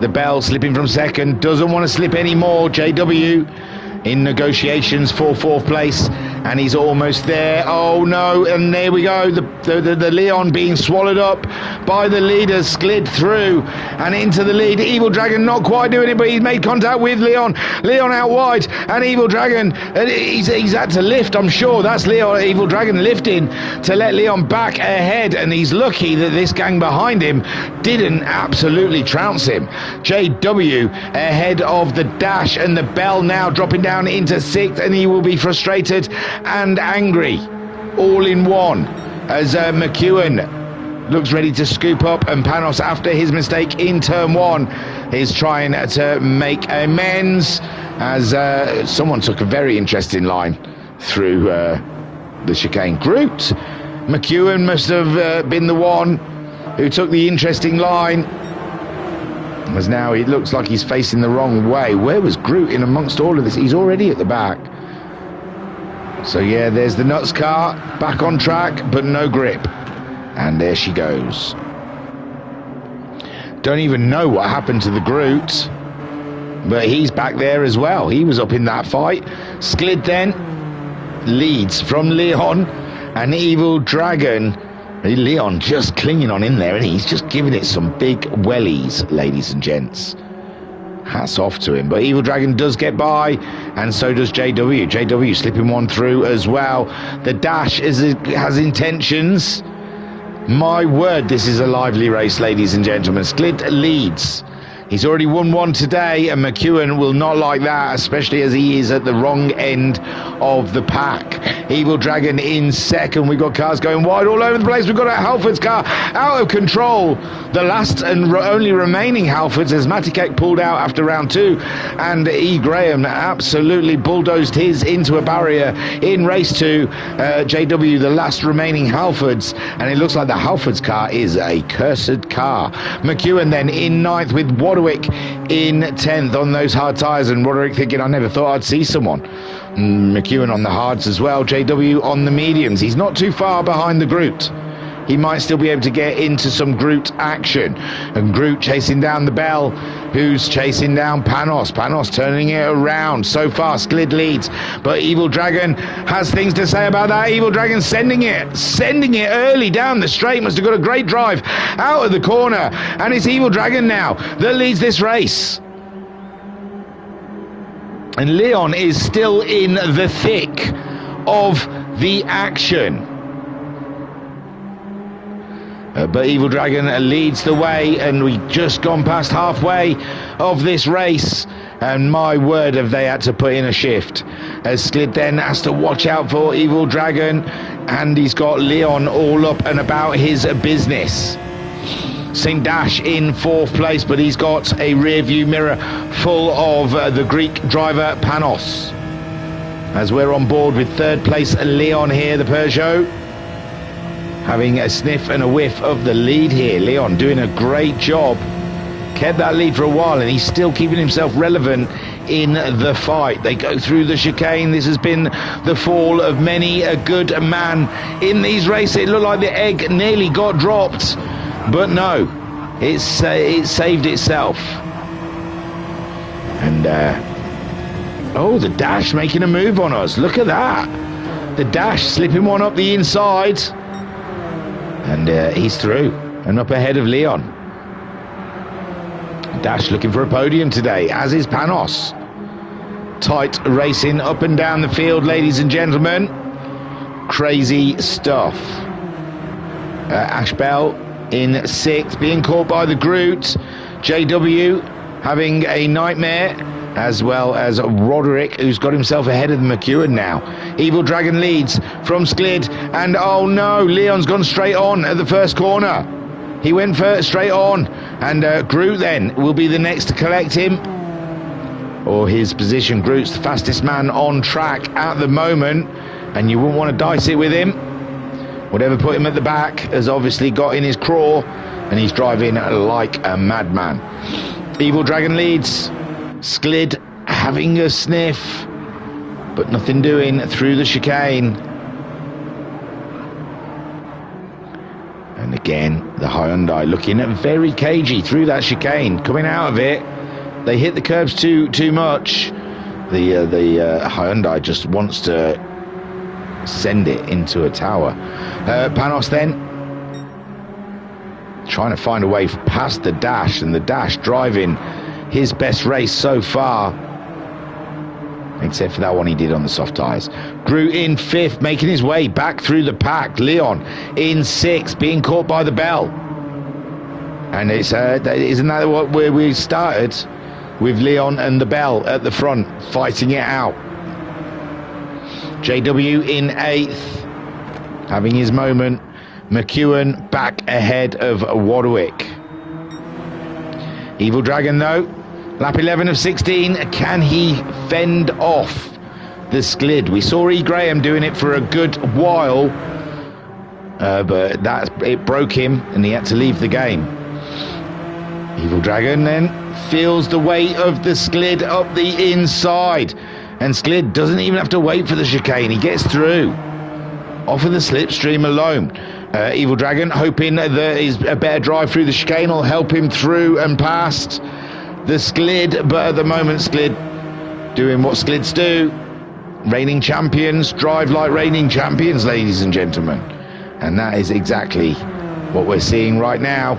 The Bell slipping from 2nd, doesn't want to slip anymore. JW in negotiations for 4th place, and he's almost there. Oh no, and there we go, the Leon being swallowed up by the leader. Sklid through and into the lead. Evil Dragon not quite doing it, but he's made contact with Leon. Leon out wide, and Evil Dragon, he's had to lift, I'm sure. That's Leon, Evil Dragon lifting to let Leon back ahead, and he's lucky that this gang behind him didn't absolutely trounce him. JW ahead of the Dash, and the Bell now dropping down into 6th, and he will be frustrated and angry all in one as McEwen looks ready to scoop up, and Panos, after his mistake in turn 1, is trying to make amends as someone took a very interesting line through the chicane. Groot, McEwen must have been the one who took the interesting line, as now it looks like he's facing the wrong way. Where was Groot in amongst all of this? He's already at the back. So yeah, there's the Nuts car back on track, but no grip. And there she goes. Don't even know what happened to the Groot, but he's back there as well. He was up in that fight. Sklid then leads from Leon and Evil Dragon. Leon just clinging on in there, and he's just giving it some big wellies, ladies and gents. Hats off to him. But Evil Dragon does get by, and so does JW. JW slipping one through as well. The Dash has intentions. My word, this is a lively race, ladies and gentlemen. Sklid leads. He's already won one today, and McEwen will not like that, especially as he is at the wrong end of the pack. Evil Dragon in second. We've got cars going wide all over the place. We've got a Halford's car out of control. The last and only remaining Halfords as Matikek pulled out after round 2, and E. Graham absolutely bulldozed his into a barrier in race 2. JW, the last remaining Halfords, and it looks like the Halfords car is a cursed car. McEwen then in 9th with Wadwick in 10th on those hard tyres, and Roderick thinking, I never thought I'd see someone. McEwen on the hards as well, JW on the mediums. He's not too far behind the Groot. He might still be able to get into some Groot action. And Groot chasing down the Bell, who's chasing down Panos. Panos turning it around. So far, Sklid leads, but Evil Dragon has things to say about that. Evil Dragon sending it early down the straight. Must have got a great drive out of the corner. And it's Evil Dragon now that leads this race. And Leon is still in the thick of the action. But Evil Dragon leads the way, and we've just gone past halfway of this race, and my word, have they had to put in a shift, as Sklid then has to watch out for Evil Dragon, and he's got Leon all up and about his business. St. Dash in 4th place, but he's got a rear view mirror full of the Greek driver Panos, as we're on board with 3rd place Leon here, the Peugeot, having a sniff and a whiff of the lead here. Leon doing a great job. Kept that lead for a while, and he's still keeping himself relevant in the fight. They go through the chicane. This has been the fall of many a good man in these races. It looked like the egg nearly got dropped, but no, it saved itself. And oh, the Dash making a move on us. Look at that. The Dash slipping one up the inside. And he's through and up ahead of Leon. Dash looking for a podium today, as is Panos. Tight racing up and down the field, ladies and gentlemen. Crazy stuff. Ash Bell in 6th, being caught by the Groot. JW having a nightmare, as well as Roderick, who's got himself ahead of the McEwen now. Evil Dragon leads from Sklid, and oh no, Leon's gone straight on at the first corner. He went straight on, and Groot then will be the next to collect him, or his position. Groot's the fastest man on track at the moment, and you wouldn't want to dice it with him. Whatever put him at the back has obviously got in his craw, and he's driving like a madman. Evil Dragon leads. Sklid having a sniff, but nothing doing through the chicane. And again, the Hyundai looking very cagey through that chicane. Coming out of it, they hit the curbs too much. The Hyundai just wants to send it into a tower. Panos then trying to find a way past the Dash, and the Dash driving his best race so far, except for that one he did on the soft tyres. Groot in 5th, making his way back through the pack. Leon in 6th, being caught by the Bell. And it's isn't that where we started, with Leon and the Bell at the front fighting it out. JW in 8th, having his moment. McEwen back ahead of Wadwick. Evil Dragon though, lap 11 of 16, can he fend off the Sklid? We saw E. Graham doing it for a good while, but it broke him and he had to leave the game. Evil Dragon then feels the weight of the Sklid up the inside, and Sklid doesn't even have to wait for the chicane. He gets through off of the slipstream alone. Evil Dragon hoping that a better drive through the chicane will help him through and past the Sklid, but at the moment Sklid doing what Sklids do. Reigning champions drive like reigning champions, ladies and gentlemen, and that is exactly what we're seeing right now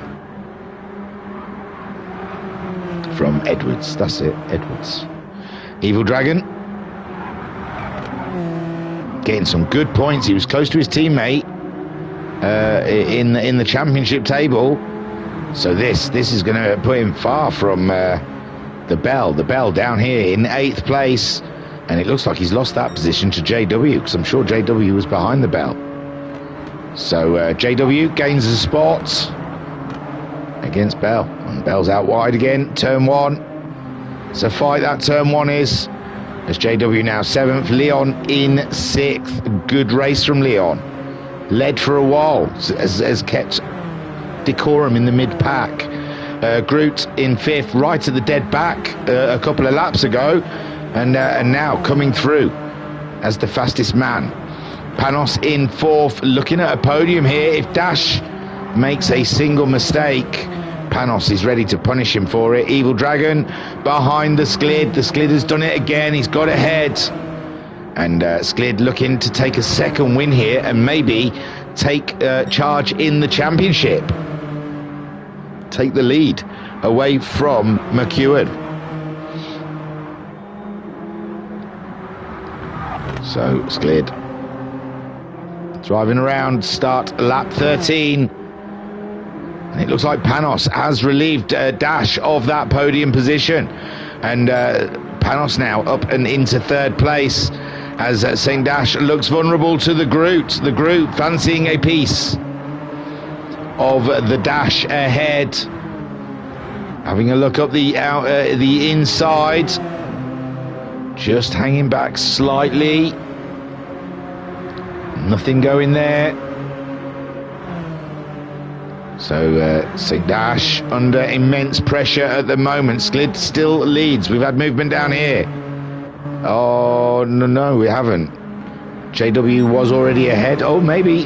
from Edwards. That's it, Edwards. Evil Dragon getting some good points. He was close to his teammate in the championship table. So this is going to put him far from the Bell down here in 8th place, and it looks like he's lost that position to JW, because I'm sure JW was behind the Bell. So JW gains a spot against Bell, and Bell's out wide again. Turn 1. It's a fight, that turn 1 is, as JW now 7th, Leon in 6th. Good race from Leon. Led for a while, has kept decorum in the mid-pack. Groot in 5th, right at the dead back a couple of laps ago, and now coming through as the fastest man. Panos in 4th, looking at a podium here. If Dash makes a single mistake, Panos is ready to punish him for it. Evil Dragon behind the Sklid. The Sklid has done it again. He's got ahead. And Sklid looking to take a second win here and maybe take charge in the championship. Take the lead away from McEwen. So Sklid driving around, start lap 13. And it looks like Panos has relieved Dash of that podium position. And Panos now up and into 3rd place as St. Dash looks vulnerable to the Groot. The Groot fancying a piece of the Dash ahead. Having a look up the inside. Just hanging back slightly. Nothing going there. So St. Dash under immense pressure at the moment. Sklid still leads. We've had movement down here. Oh, no, we haven't. JW was already ahead. Oh, maybe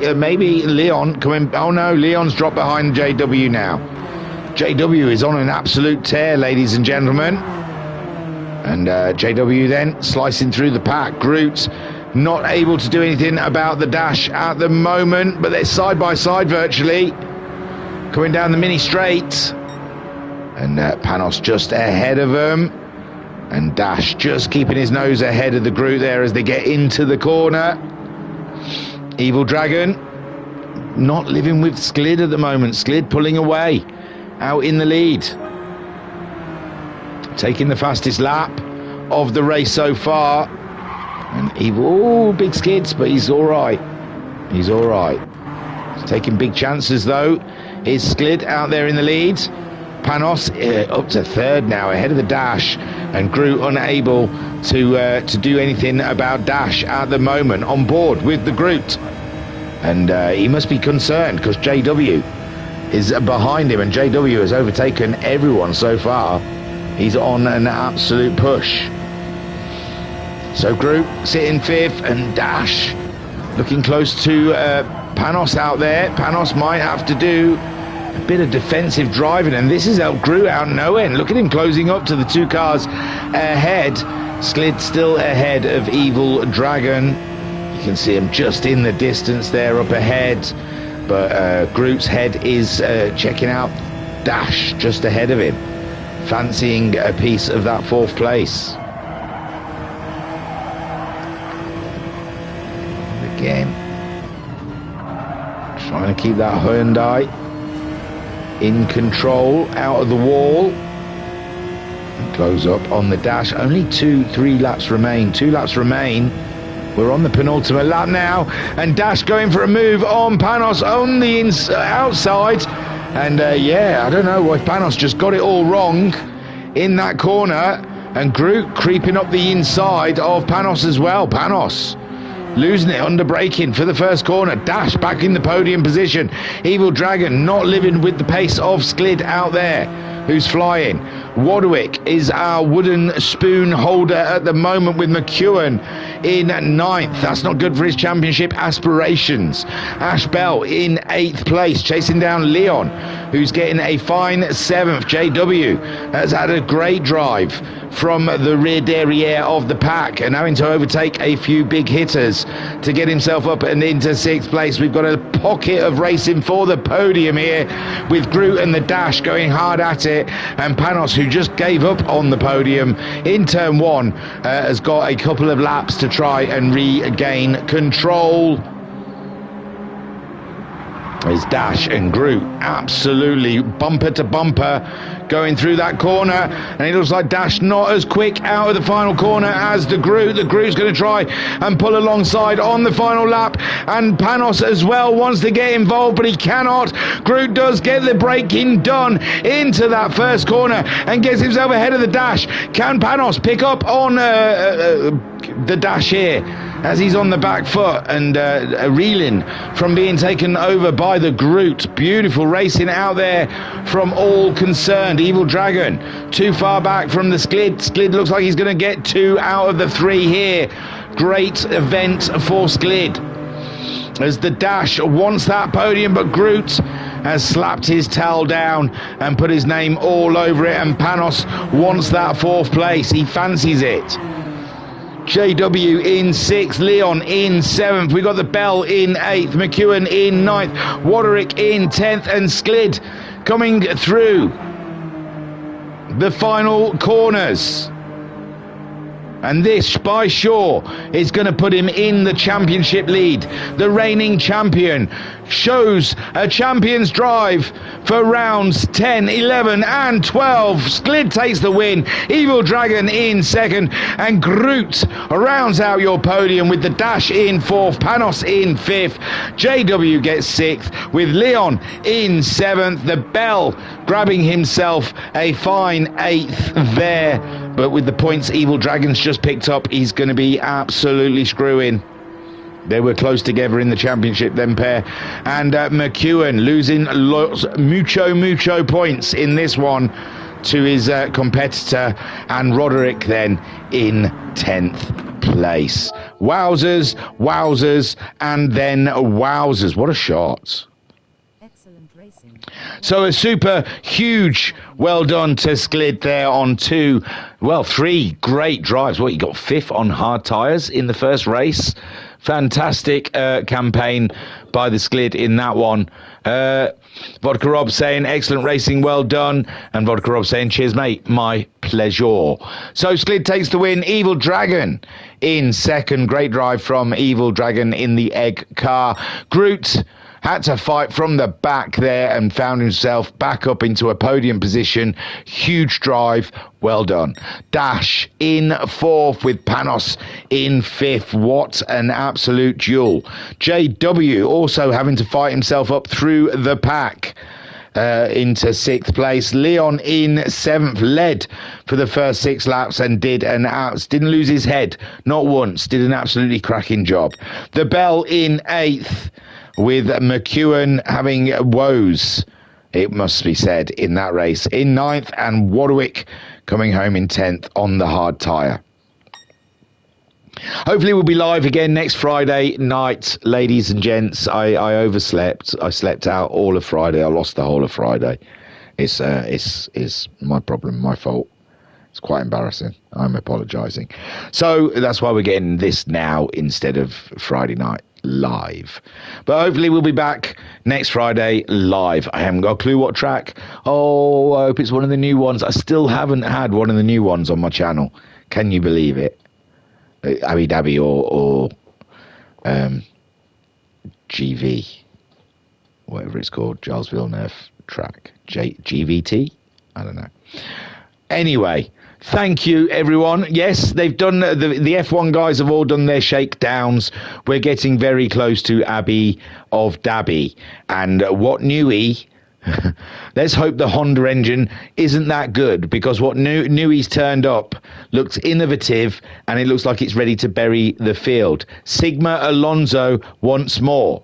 Leon coming. Oh no, Leon's dropped behind JW now. JW is on an absolute tear, ladies and gentlemen. And JW then slicing through the pack. Groot not able to do anything about the Dash at the moment, but they're side by side virtually. Coming down the mini straight. And Panos just ahead of them. And Dash just keeping his nose ahead of the Groot there as they get into the corner. Evil Dragon not living with Sklid at the moment. Sklid pulling away out in the lead. Taking the fastest lap of the race so far. And Evil, big skids, but he's all right. He's all right. He's taking big chances though. Is Sklid out there in the lead. Panos up to 3rd now, ahead of the Dash, and Groot unable to do anything about Dash at the moment, on board with the Groot. And he must be concerned because JW is behind him, and JW has overtaken everyone so far. He's on an absolute push. So Groot sitting 5th, and Dash looking close to Panos out there. Panos might have to do a bit of defensive driving, and this has helped Groot out no end. Look at him closing up to the 2 cars ahead. Sklid still ahead of Evil Dragon. You can see him just in the distance there up ahead, but Groot's head is checking out Dash just ahead of him, fancying a piece of that 4th place. Again, trying to keep that Hyundai in control, out of the wall, and close up on the Dash. Only 2-3 laps remain. 2 laps remain. We're on the penultimate lap now, and Dash going for a move on Panos on the outside. And yeah, I don't know if Panos just got it all wrong in that corner, and Groot creeping up the inside of Panos as well. Panos losing it under braking for the first corner. Dash back in the podium position. Evil Dragon not living with the pace of Sklid out there, who's flying. Wadwick is our wooden spoon holder at the moment, with McEwen in 9th. That's not good for his championship aspirations. Ash Bell in 8th place, chasing down Leon, who's getting a fine 7th. JW has had a great drive from the rear derriere of the pack, and having to overtake a few big hitters to get himself up and into 6th place. We've got a pocket of racing for the podium here, with Groot and the Dash going hard at it, and Panos, who just gave up on the podium in turn 1, has got a couple of laps to try and regain control. There's Dash and Groot absolutely bumper to bumper going through that corner, and it looks like Dash not as quick out of the final corner as the Groot. The Groot's going to try and pull alongside on the final lap, and Panos as well wants to get involved, but he cannot. Groot does get the braking done into that first corner and gets himself ahead of the Dash. Can Panos pick up on the Dash here as he's on the back foot and reeling from being taken over by the Groot? Beautiful racing out there from all concerned. Evil Dragon too far back from the Sklid. Sklid looks like he's going to get 2 out of the 3 here. Great event for Sklid, as the Dash wants that podium, but Groot has slapped his towel down and put his name all over it, and Panos wants that 4th place. He fancies it. JW in 6th, Leon in 7th, we got the Bell in 8th, McEwen in 9th, Waderick in 10th, and Sklid coming through the final corners. And this, by sure, is going to put him in the championship lead. The reigning champion shows a champion's drive for rounds 10, 11 and 12. Sklid takes the win. Evil Dragon in 2nd. And Groot rounds out your podium with the Dash in 4th. Panos in 5th. JW gets 6th with Leon in 7th. The Bell grabbing himself a fine 8th there. But with the points Evil Dragon's just picked up, he's going to be absolutely screwing. They were close together in the championship, them pair. And McEwen losing mucho points in this one to his competitor. And Roderick then in 10th place. Wowzers, and then wowzers. What a shot. So a super huge well done to Sklid there on 3 great drives. What, you got 5th on hard tyres in the first race? Fantastic campaign by the Sklid in that one. Vodka Rob saying excellent racing, well done. And Vodka Rob saying cheers mate, my pleasure. So Sklid takes the win. Evil Dragon in 2nd. Great drive from Evil Dragon in the egg car. Groot had to fight from the back there and found himself back up into a podium position. Huge drive, well done. Dash in 4th with Panos in 5th. What an absolute duel. JW also having to fight himself up through the pack into 6th place. Leon in 7th, led for the first 6 laps and didn't lose his head, not once, did an absolutely cracking job. The Bell in 8th, with McEwen having woes, it must be said, in that race. In 9th, and Wadwick coming home in 10th on the hard tyre. Hopefully we'll be live again next Friday night, ladies and gents. I overslept. I slept out all of Friday. I lost the whole of Friday. It's my problem, my fault. It's quite embarrassing. I'm apologising. So that's why we're getting this now instead of Friday night live. But hopefully we'll be back next Friday live. I haven't got a clue what track. Oh, I hope it's one of the new ones. I still haven't had one of the new ones on my channel. Can you believe it? Abu Dhabi or GV, whatever it's called, Charles Villeneuve track, GVT, I don't know. Anyway, thank you everyone. Yes, they've done the F1 guys have all done their shakedowns. We're getting very close to Abbey of Dhabi, and what Newey, let's hope the Honda engine isn't that good, because what Newey's turned up looks innovative and it looks like it's ready to bury the field. Sigma Alonso once more.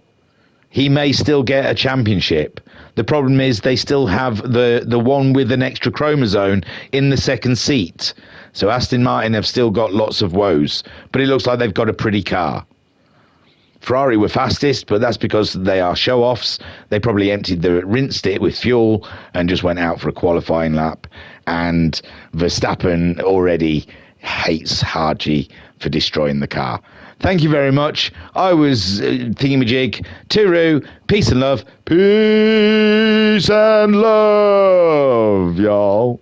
He may still get a championship. The problem is they still have the one with an extra chromosome in the second seat. So Aston Martin have still got lots of woes, but it looks like they've got a pretty car. Ferrari were fastest, but that's because they are show-offs. They probably rinsed it with fuel and just went out for a qualifying lap. And Verstappen already hates Haji for destroying the car. Thank you very much. I was thingamajig. Tooroo. Peace and love. Peace and love, y'all.